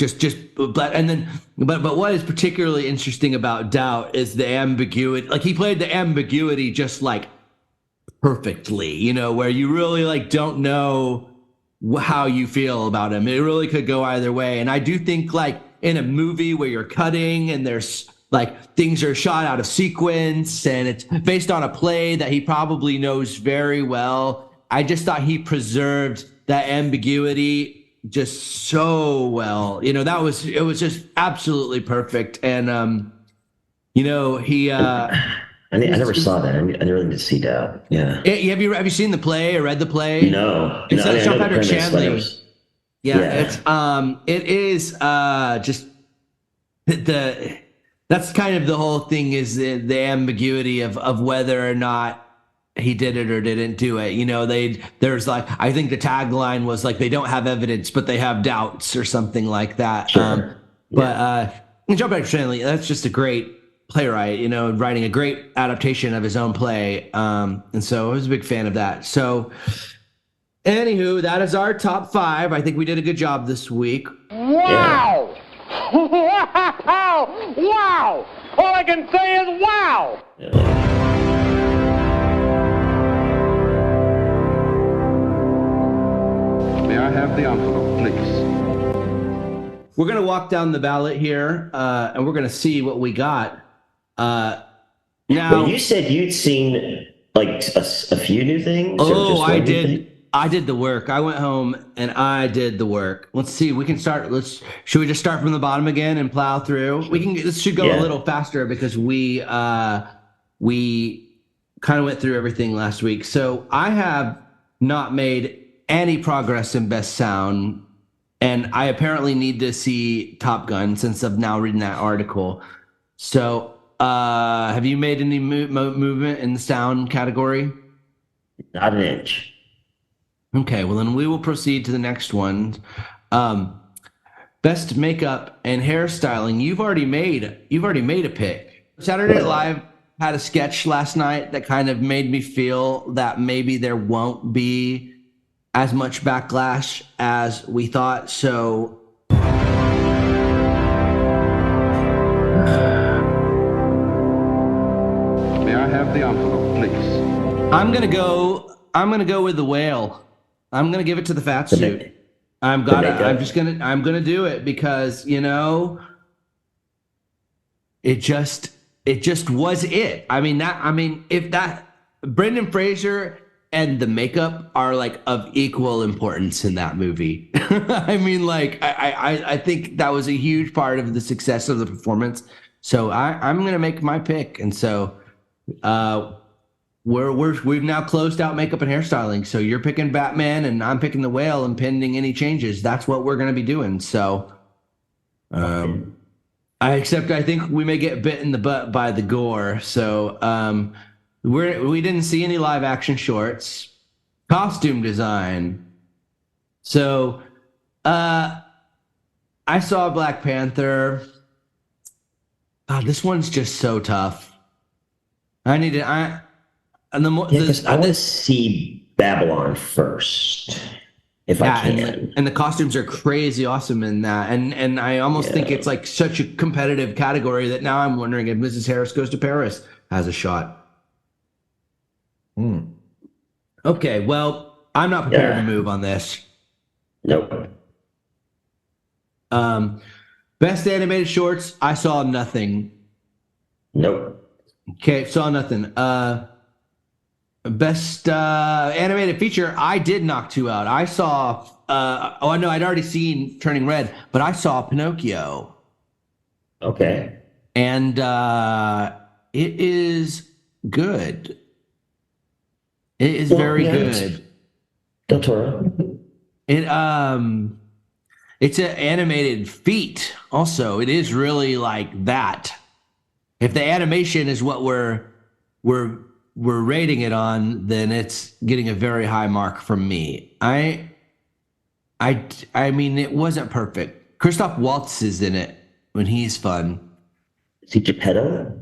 but what is particularly interesting about Doubt is the ambiguity. Like he played the ambiguity just like perfectly, where you really like don't know how you feel about him. It really could go either way. And I do think like in a movie where you're cutting and there's like things are shot out of sequence and it's based on a play that he probably knows very well, I just thought he preserved that ambiguity just so well. It was just absolutely perfect. And he I never saw that. I never really did see that. Yeah. Have you seen the play or read the play? No. It's Sean Patrick Shanley. Yeah. It is just that's kind of the whole thing is the ambiguity of whether or not he did it or didn't do it. There's like, I think the tagline was like, they don't have evidence, but they have doubts or something like that. Sure. But John Patrick Shanley, that's just a great playwright, writing a great adaptation of his own play. And so I was a big fan of that. So anywho, that is our top 5. I think we did a good job this week. Wow! Yeah. Wow! Wow! All I can say is wow! May I have the envelope, please? We're going to walk down the ballot here, and we're going to see what we got. Now, well, you said you'd seen like a few new things. Oh, I did. I did the work. I went home and I did the work. Let's see. We can start. Should we just start from the bottom again and plow through? This should go a little faster because we kind of went through everything last week. So I have not made any progress in Best Sound, and I apparently need to see Top Gun since I've now reading that article. So have you made any movement in the sound category? Not an inch. Okay, well then we will proceed to the next one. Best makeup and hairstyling. You've already made a pick. Saturday Night Live had a sketch last night that kind of made me feel that maybe there won't be as much backlash as we thought. So May I have the envelope, please? I'm gonna go with The Whale. I'm gonna give it to the fat suit. I'm gonna do it because it just was it. If that Brendan Fraser and the makeup are like of equal importance in that movie. I think that was a huge part of the success of the performance. So I'm gonna make my pick, and so we've now closed out makeup and hairstyling. So you're picking Batman and I'm picking The Whale, and pending any changes, that's what we're going to be doing. So I think we may get bit in the butt by the gore. So we didn't see any live action shorts. Costume design. So I saw Black Panther. This one's just so tough. I want to see Babylon first, if I can. And the costumes are crazy awesome in that. And I almost think it's like such a competitive category that now I'm wondering if Mrs. Harris Goes to Paris has a shot. Okay, well, I'm not prepared to move on this. Nope. Best animated shorts, I saw nothing. Nope. Okay, saw nothing. Best animated feature, I did knock 2 out. I saw, I'd already seen Turning Red, but I saw Pinocchio. Okay. And it is good. It is very good. Del Toro. It's an animated feat also. It is really like that. If the animation is what we're rating it on, then it's getting a very high mark from me. I mean, it wasn't perfect. Christoph Waltz is in it when he's fun. Is he Geppetto?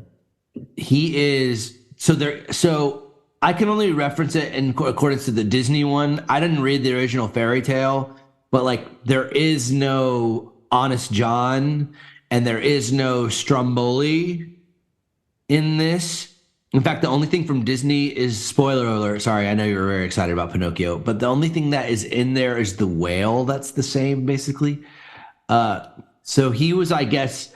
He is. So I can only reference it in accordance to the Disney one. I didn't read the original fairy tale, but like there is no Honest John and there is no Stromboli in this. In fact, the only thing from Disney is, spoiler alert, sorry, I know you were very excited about Pinocchio, but the only thing that is in there is the whale. That's the same, basically. So he was, I guess,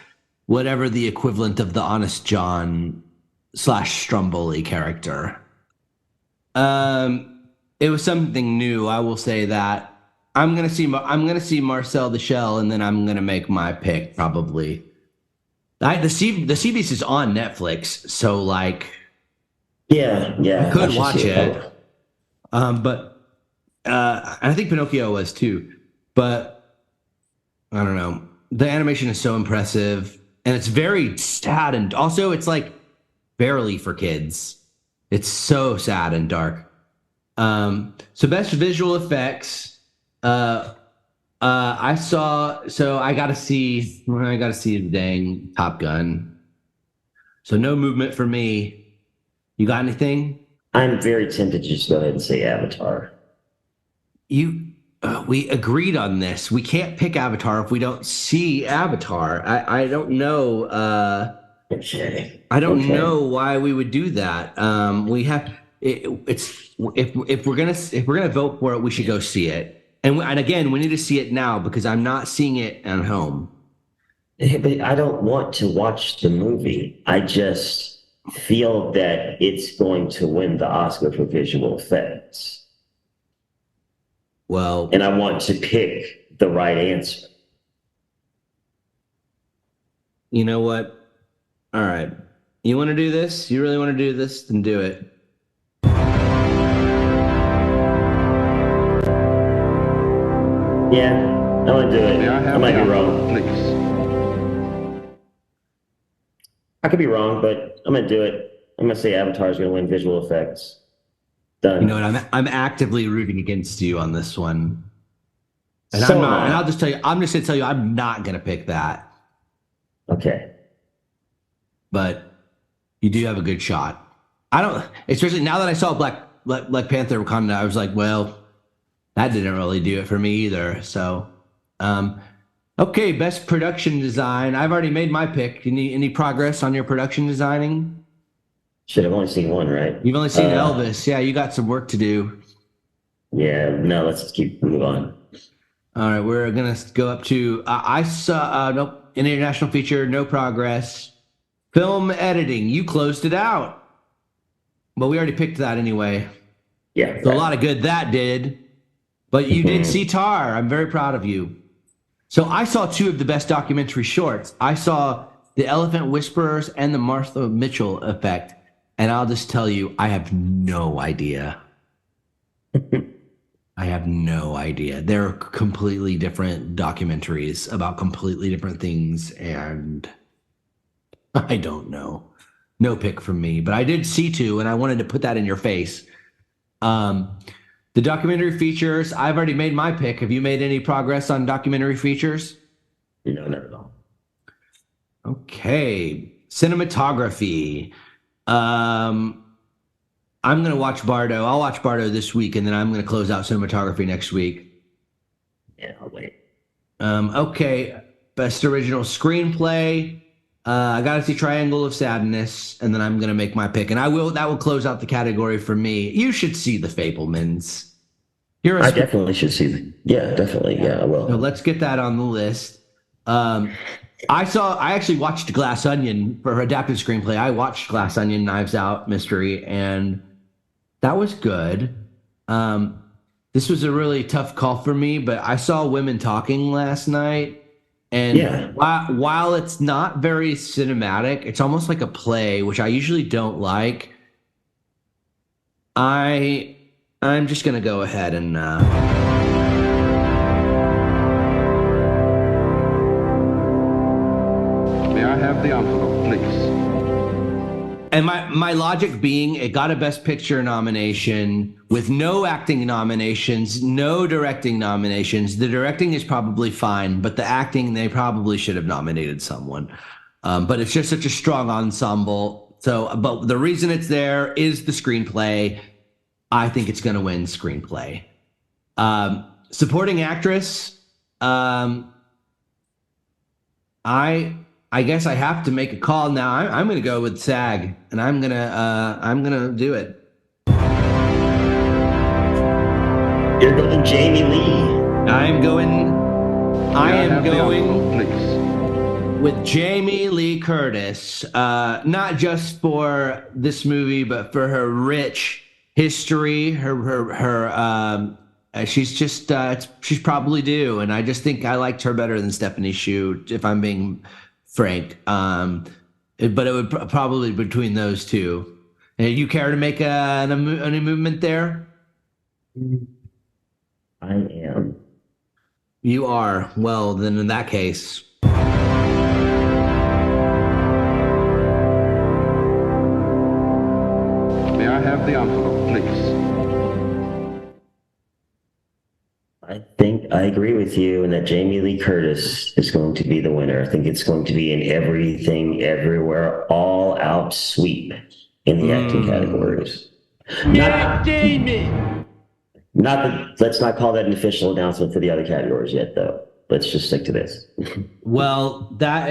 whatever the equivalent of the Honest John / Stromboli character. It was something new, I will say that. I'm gonna see Marcel the Shell, and then I'm gonna make my pick probably. The Sea Beast is on Netflix, so like, yeah, I could watch it. But I think Pinocchio was too. But I don't know. The animation is so impressive, and it's very sad, and also it's like barely for kids. It's so sad and dark. So best visual effects. I gotta see the dang Top Gun. So no movement for me. You got anything? I'm very tempted to just go ahead and say Avatar. We agreed on this. We can't pick Avatar if we don't see Avatar. I don't know. Okay. I don't know why we would do that. We have if we're gonna vote for it, we should go see it. And again, we need to see it now because I'm not seeing it at home. But I don't want to watch the movie. I just feel that it's going to win the Oscar for visual effects. Well, and I want to pick the right answer. You know what? All right. You want to do this? You really want to do this? Then do it. Yeah, I want to do it. I might be wrong. Please. I could be wrong, but I'm going to do it. I'm going to say Avatar is going to win visual effects. Done. You know what? I'm actively rooting against you on this one. And So I'm not, am I. and I'll just tell you, I'm just going to tell you, I'm not going to pick that. Okay. But you do have a good shot. I don't, especially now that I saw Black Panther Wakanda, I was like, well, that didn't really do it for me either. So, okay, best production design. I've already made my pick. Any progress on your production designing? Shit, I've only seen one, right? You've only seen Elvis. Yeah, you got some work to do. Yeah, no, let's just move on. All right, we're gonna go up to I saw nope, international feature, no progress. Film editing, you closed it out, but we already picked that anyway. Yeah, so a lot of good that did. But you did see Tar. I'm very proud of you. So I saw two of the best documentary shorts. I saw The Elephant Whisperers and The Martha Mitchell Effect, and I'll just tell you, I have no idea. I have no idea. They're completely different documentaries about completely different things, and I don't know. No pick from me, but I did see two, and I wanted to put that in your face. The documentary features, I've already made my pick. Have you made any progress on documentary features? No, not at all. Okay. Cinematography. I'm going to watch Bardo. I'll watch Bardo this week, and then I'm going to close out cinematography next week. Yeah, I'll wait. Okay. Best original screenplay. I got to see Triangle of Sadness, and then I'm going to make my pick. And that will close out the category for me. You should see The Fabelmans. I definitely should see them. Yeah, definitely. Yeah, I will. So let's get that on the list. I actually watched Glass Onion for her adapted screenplay. I watched Glass Onion, Knives Out, Mystery, and that was good. This was a really tough call for me, but I saw Women Talking last night. And while it's not very cinematic, it's almost like a play, which I usually don't like. I'm just going to go ahead and... May I have the envelope, please? And my logic being, it got a Best Picture nomination with no acting nominations, no directing nominations. The directing is probably fine, but the acting, they probably should have nominated someone. But it's just such a strong ensemble. So, but the reason it's there is the screenplay. I think it's going to win screenplay. Supporting actress. I guess I have to make a call now. I'm going to go with SAG, and I'm gonna do it. You're going Jamie Lee. I am going with Jamie Lee Curtis. Not just for this movie, but for her rich history. She's probably due, and I just think I liked her better than Stephanie Hsu, if I'm being frank. But it would probably between those two. You care to make any movement there? I am. You are. Well, then in that case. May I have the envelope, please? I think I agree with you in that Jamie Lee Curtis is going to be the winner. I think it's going to be an everything, everywhere, all out sweep in the acting categories. Let's not call that an official announcement for the other categories yet, though. Let's just stick to this. Well, that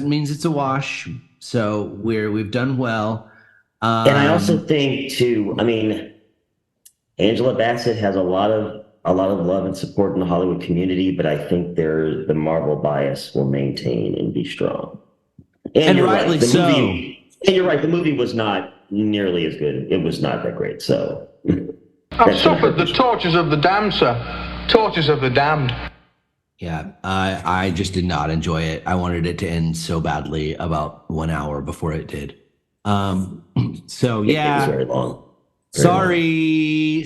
means it's a wash. So we've done well. And I also think too, I mean, Angela Bassett has a lot of love and support in the Hollywood community, but I think the Marvel bias will maintain and be strong. And you're rightly right, so. And you're right, the movie was not nearly as good. It was not that great. So I've suffered the tortures of the damned, sir. Tortures of the damned. Yeah, I just did not enjoy it. I wanted it to end so badly about 1 hour before it did. So yeah. It was very long. Sorry.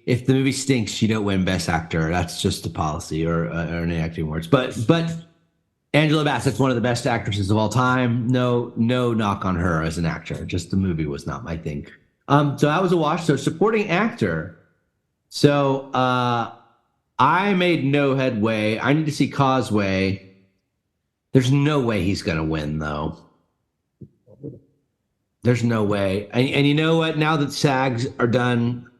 If the movie stinks, you don't win Best Actor. That's just a policy or any acting awards. But Angela Bassett's one of the best actresses of all time. No knock on her as an actor. Just the movie was not my thing. So that was a wash. So supporting actor. So I made no headway. I need to see Causeway. There's no way he's gonna win though. There's no way. And you know what? Now that SAGs are done,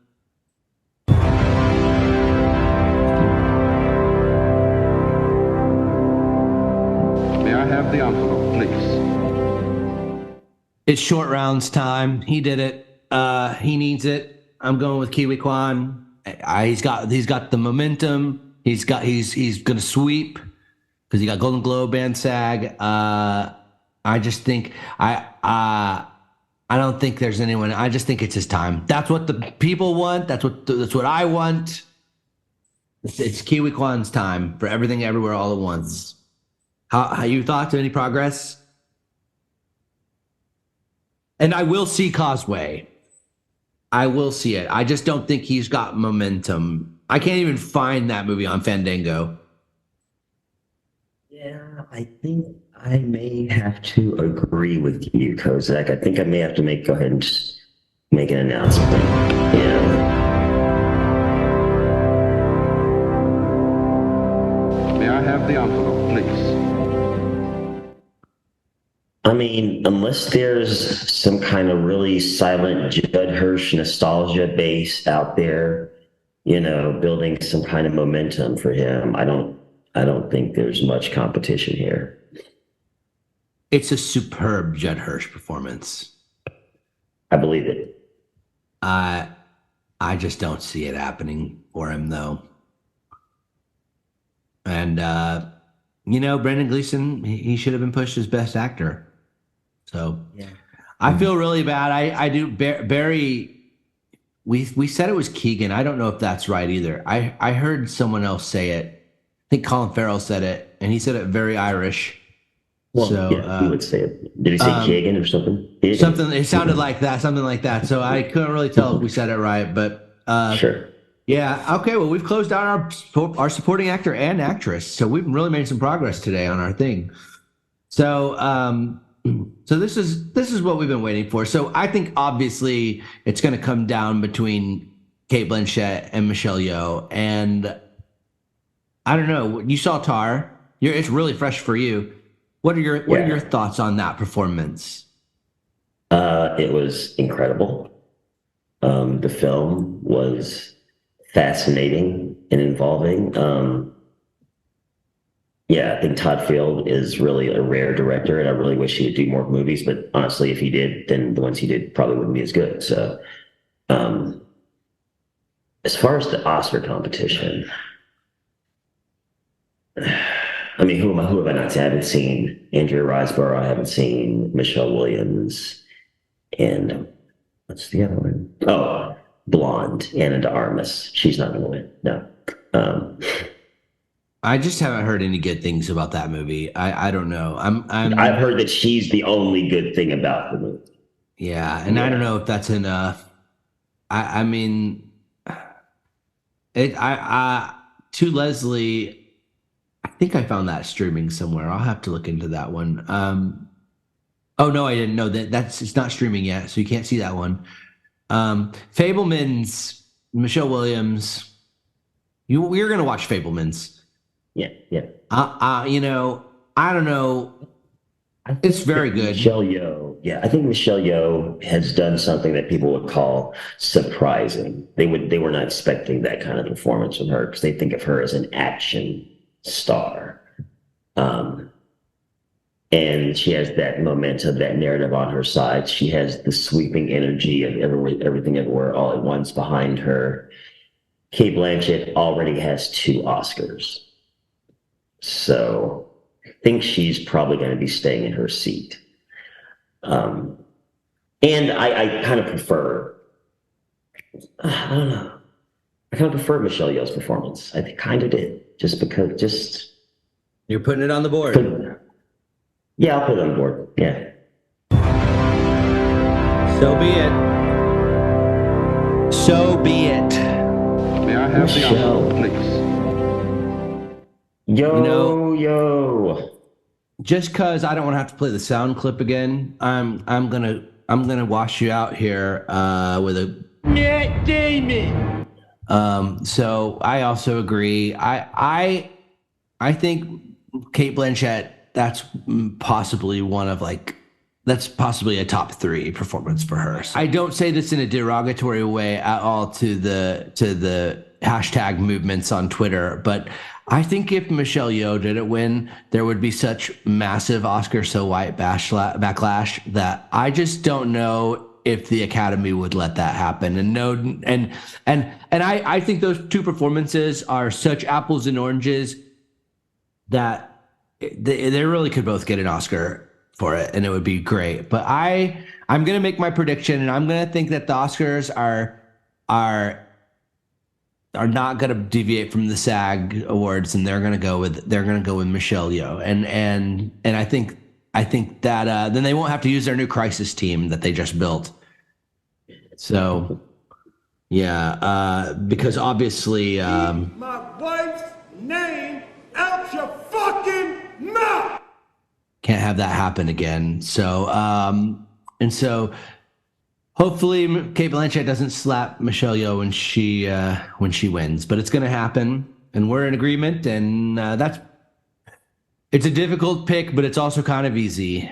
May I have the envelope, please? it's short rounds time. He did it. He needs it. I'm going with Kiwi Kwan. He's got the momentum. He's gonna sweep because he got Golden Globe and SAG. I just think I don't think there's anyone. I just think it's his time. That's what the people want. That's what I want. It's Kiwi Kwan's time for everything, everywhere, all at once. How you thoughts? Any progress? And I will see Causeway. I will see it. I just don't think he's got momentum. I can't even find that movie on Fandango. Yeah, I think I may have to agree with you, Kozak. I think I may have to go ahead and just make an announcement. Yeah. May I have the envelope, please? I mean, unless there's some kind of really silent Judd Hirsch nostalgia base out there, building some kind of momentum for him, I don't think there's much competition here. It's a superb Judd Hirsch performance. I believe it. I just don't see it happening for him, though. And, Brendan Gleeson, he should have been pushed as Best Actor. So yeah. I feel really bad. I do. Barry, we said it was Keegan. I don't know if that's right either. I heard someone else say it. I think Colin Farrell said it, and he said it very Irish. Well, so, yeah, he would say it. Did he say Keegan or something? Keegan? Something. It sounded like that. Something like that. So I couldn't really tell if we said it right, but sure. Yeah. Okay. Well, we've closed out our supporting actor and actress, so we've really made some progress today on our thing. So So this is what we've been waiting for. So I think obviously it's going to come down between Cate Blanchett and Michelle Yeoh, and I don't know. You saw Tar. It's really fresh for you. What are your thoughts on that performance? It was incredible. The film was fascinating and involving. I think Todd Field is really a rare director, and I really wish he would do more movies. But honestly, if he did, then the ones he did probably wouldn't be as good. So, as far as the Oscar competition, I mean, who have I not seen? I haven't seen Andrea Riseborough. I haven't seen Michelle Williams, and what's the other one? Oh, Blonde, Ana de Armas. She's not going to win. No. I just haven't heard any good things about that movie. I don't know. I've heard that she's the only good thing about the movie. Yeah, and I don't know if that's enough. I mean, to Leslie, I think I found that streaming somewhere. I'll have to look into that one. Oh no, I didn't know that. It's not streaming yet, so you can't see that one. Fabelmans, Michelle Williams. We're gonna watch Fabelmans. Yeah. You know, I don't know. It's very good. Michelle Yeoh. Yeah, I think Michelle Yeoh has done something that people would call surprising. They were not expecting that kind of performance from her because they think of her as an action star. And she has that momentum, that narrative on her side. She has the sweeping energy of everything everywhere all at once behind her. Cate Blanchett already has 2 Oscars. So I think she's probably going to be staying in her seat. And I kind of prefer, I don't know. I kind of prefer Michelle Yeoh's performance. I kind of did. Just because, You're putting it on the board. Yeah, I'll put it on the board. Yeah. So be it. So be it. May I have Michelle, the envelope, please? Yo. Just because I don't want to have to play the sound clip again, I'm gonna wash you out here with a Matt Damon. So I also agree. I think Cate Blanchett. That's possibly a top 3 performance for her. I don't say this in a derogatory way at all to the hashtag movements on Twitter, but I think if Michelle Yeoh didn't win, there would be such massive Oscar so white backlash that I just don't know if the Academy would let that happen. And I think those 2 performances are such apples and oranges that they really could both get an Oscar for it, and it would be great. But I'm going to make my prediction, and I'm going to think that the Oscars are not going to deviate from the SAG Awards, and they're going to go with Michelle Yeoh, and I think that then they won't have to use their new crisis team that they just built. So yeah, because obviously my wife's name out your fucking mouth. Can't have that happen again. So so hopefully Cate Blanchett doesn't slap Michelle Yeoh when she wins, but it's going to happen, and we're in agreement. And it's a difficult pick, but it's also kind of easy.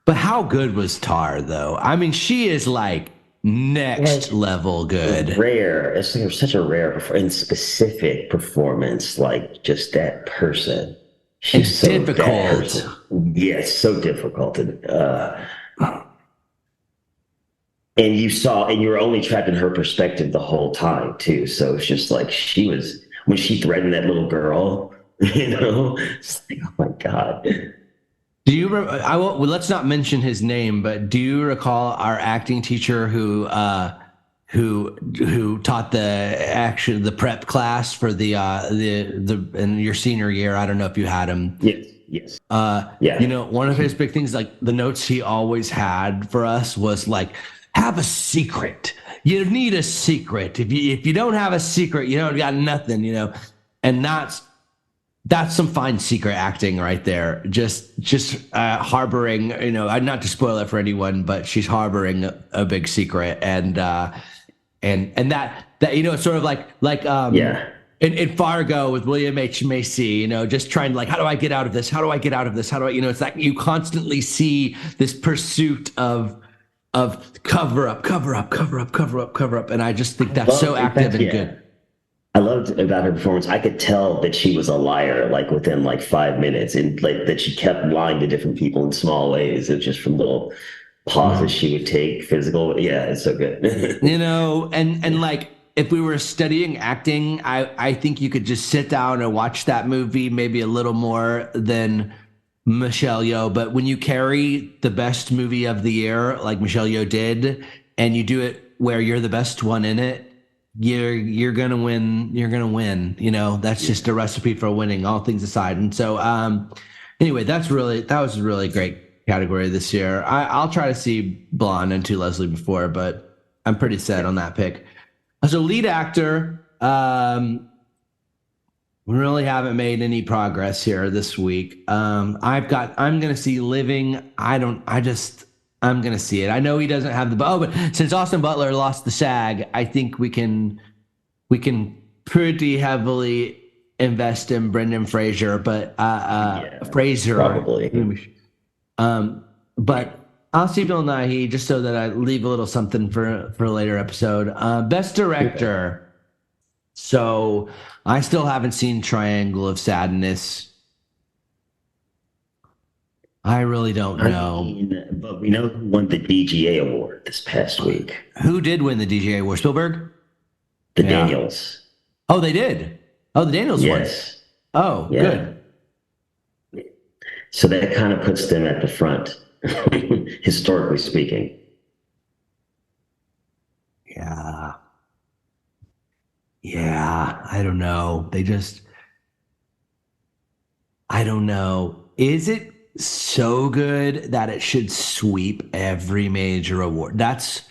But how good was Tar, though? I mean, she is like next level good. Rare. It's like such a rare and specific performance, like just that person. She's it's so difficult. Yes, so difficult. And you were only trapped in her perspective the whole time too. So it's just like when she threatened that little girl, it's like, oh my God. Do you? Let's not mention his name, but do you recall our acting teacher who taught the prep class for the in your senior year? I don't know if you had him. Yes. Yeah. One of his big things, like the notes he always had for us was like, have a secret. You need a secret. If you don't have a secret, you don't got nothing. And that's some fine secret acting right there. Just harboring, not to spoil it for anyone, but she's harboring a big secret, and that it's sort of like in Fargo with William H. Macy, just trying to like, how do I get out of this? How do I get out of this? How do I, it's like you constantly see this pursuit of cover up, and I just think that's so active and good. I loved about her performance. I could tell that she was a liar, like within like 5 minutes, and like that she kept lying to different people in small ways. It's just from little pauses she would take, physical. Yeah, it's so good. And like if we were studying acting, I think you could just sit down and watch that movie maybe a little more than Michelle Yeoh. But when you carry the best movie of the year, like Michelle Yeoh did, and you do it where you're the best one in it, you're gonna win. That's just a recipe for winning, all things aside. And so anyway, that was a really great category this year. I'll try to see Blonde and To Leslie Before, but I'm pretty set on that pick. So lead actor, we really haven't made any progress here this week. I'm gonna see Living. I'm going to see it. I know he doesn't have but since Austin Butler lost the SAG, I think we can pretty heavily invest in Brendan Fraser, but Fraser probably. But I'll see Bill Nighy just so that I leave a little something for a later episode. Best director. So I still haven't seen Triangle of Sadness. I really don't know. But we know who won the DGA award this past week. Who did win the DGA award? Spielberg? The Daniels. Oh, they did? Oh, the Daniels won. Yes. Oh, good. So that kind of puts them at the front, historically speaking. Yeah. I don't know. I don't know. Is it so good that it should sweep every major award? That's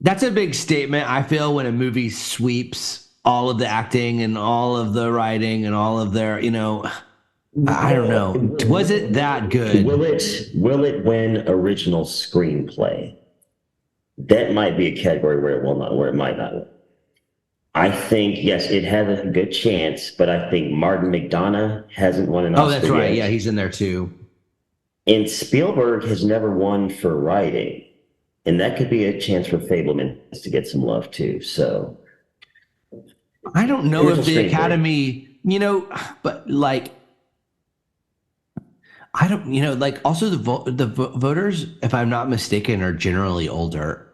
a big statement, I feel, when a movie sweeps all of the acting and all of the writing and all of their, I don't know. Was it that good? Will it win original screenplay? That might be a category where it might not win. I think, yes, it has a good chance, but I think Martin McDonagh hasn't won an Oscar. Oh, that's right. Yet. Yeah, he's in there too. And Spielberg has never won for writing. And that could be a chance for Fabelmans to get some love too. So I don't know if the Academy, but like, I don't, like also the voters, if I'm not mistaken, are generally older,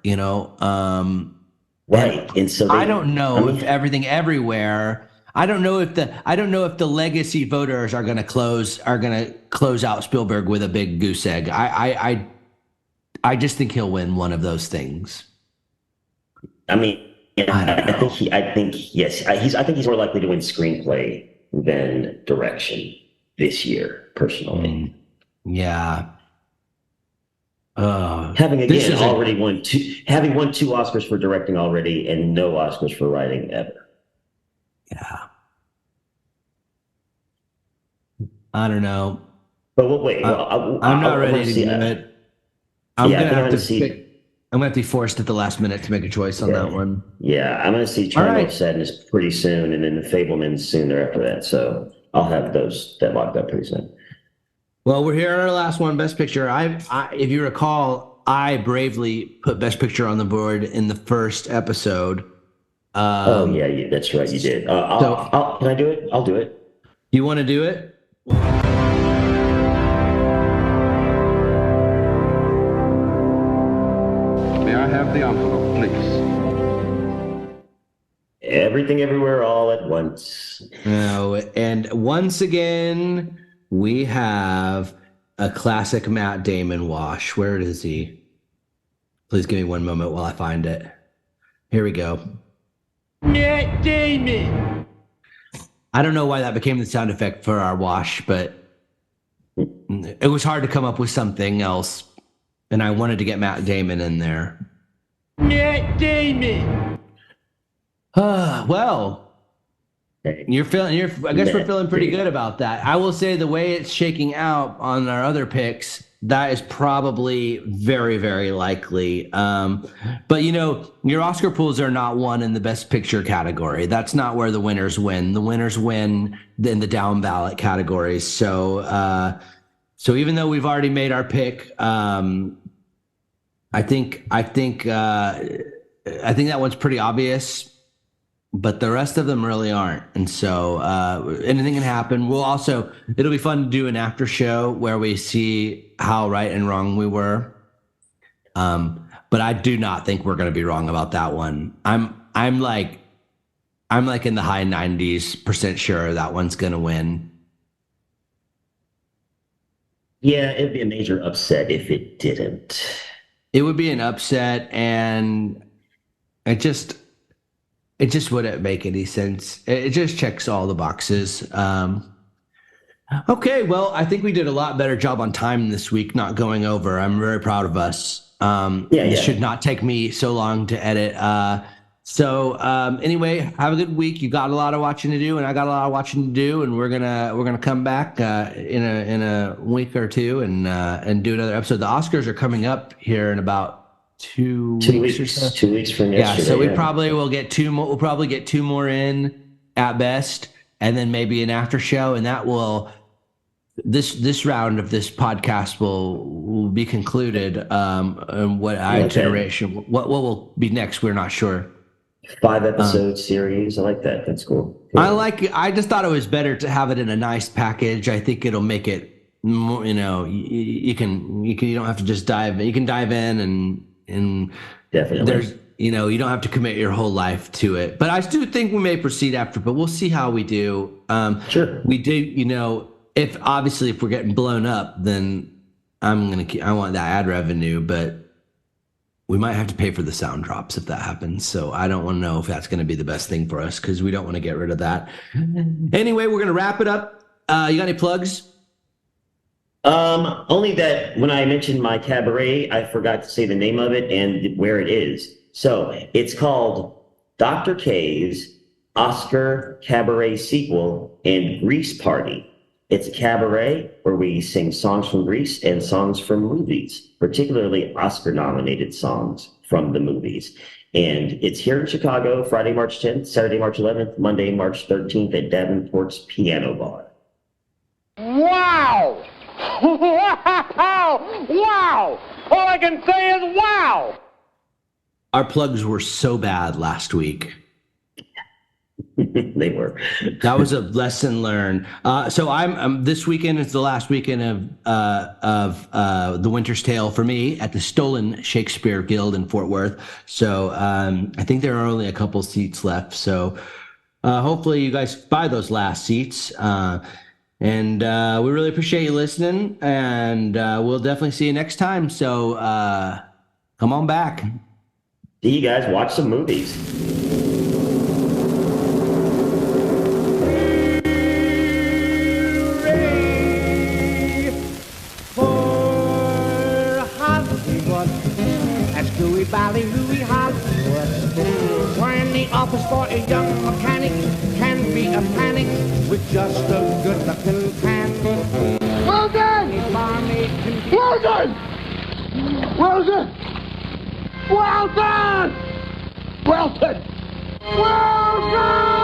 Right. And so I don't know if Everything Everywhere. I don't know if the legacy voters are going to close out Spielberg with a big goose egg. I just think he'll win one of those things. I think he's more likely to win screenplay than direction this year, personally. Yeah. Having won two Oscars for directing already and no Oscars for writing ever. Yeah. I don't know. But wait, I'm not ready to do it. I'm gonna have to be forced at the last minute to make a choice on that one. Yeah, I'm gonna see Triangle of Sadness pretty soon, and then the Fabelmans soon thereafter that. So I'll have that locked up pretty soon. Well, we're here on our last one, Best Picture. If you recall, I bravely put Best Picture on the board in the first episode. That's right, you did. Can I do it? I'll do it. You want to do it? May I have the envelope, please? Everything Everywhere All at Once. No, and once again, we have a classic Matt Damon wash. Where is he? Please give me one moment while I find it. Here we go. Matt Damon. I don't know why that became the sound effect for our wash, but it was hard to come up with something else, and I wanted to get Matt Damon in there. Matt Damon. Well, Okay. I guess we're feeling pretty good about that. I will say the way it's shaking out on our other picks, that is probably very, very likely. But your Oscar pools are not won in the Best Picture category. That's not where the winners win. The winners win in the down ballot categories. So even though we've already made our pick, I think that one's pretty obvious. But the rest of them really aren't. And so anything can happen. It'll be fun to do an after show where we see how right and wrong we were. But I do not think we're going to be wrong about that one. I'm like in the high 90% sure that one's going to win. Yeah, it'd be a major upset if it didn't. It would be an upset, and it just wouldn't make any sense. It just checks all the boxes. Okay, well, I think we did a lot better job on time this week, not going over. I'm very proud of us. It should not take me so long to edit. Anyway, have a good week. You got a lot of watching to do, and I got a lot of watching to do, and we're gonna come back in a week or two and do another episode. The Oscars are coming up here in about 2 weeks or so. 2 weeks from yesterday. Yeah, so we probably will get two more. We'll probably get two more in at best, and then maybe an after show, and that will this round of this podcast will be concluded. And what iteration? What will be next? We're not sure. 5-episode series. I like that. That's cool. I just thought it was better to have it in a nice package. I think it'll make it more. You don't have to just dive. You can dive in and definitely there's you don't have to commit your whole life to it. But I do think we may proceed after, but we'll see how we do. Sure. We do, if we're getting blown up, then I want that ad revenue, but we might have to pay for the sound drops if that happens. So I don't want to know if that's going to be the best thing for us, because we don't want to get rid of that. Anyway, we're going to wrap it up. You got any plugs? Only that when I mentioned my cabaret, I forgot to say the name of it and where it is. So it's called Dr. K's Oscar Cabaret Sequel and Grease Party. It's a cabaret where we sing songs from Grease and songs from movies, particularly Oscar-nominated songs from the movies. And it's here in Chicago, Friday, March 10th, Saturday, March 11th, Monday, March 13th at Davenport's Piano Bar. Wow! Wow! Wow! All I can say is wow! Our plugs were so bad last week. They were. That was a lesson learned. So I'm this weekend is the last weekend of The Winter's Tale for me at the Stolen Shakespeare Guild in Fort Worth. So I think there are only a couple seats left. So hopefully you guys buy those last seats. And we really appreciate you listening, and we'll definitely see you next time. So come on back. See you guys. Watch some movies. Louis Hollywood. We're in the office for a young mechanic, can be a panic with just a good-looking can. Well done! Well done! Well done! Well done! Well done! Well done!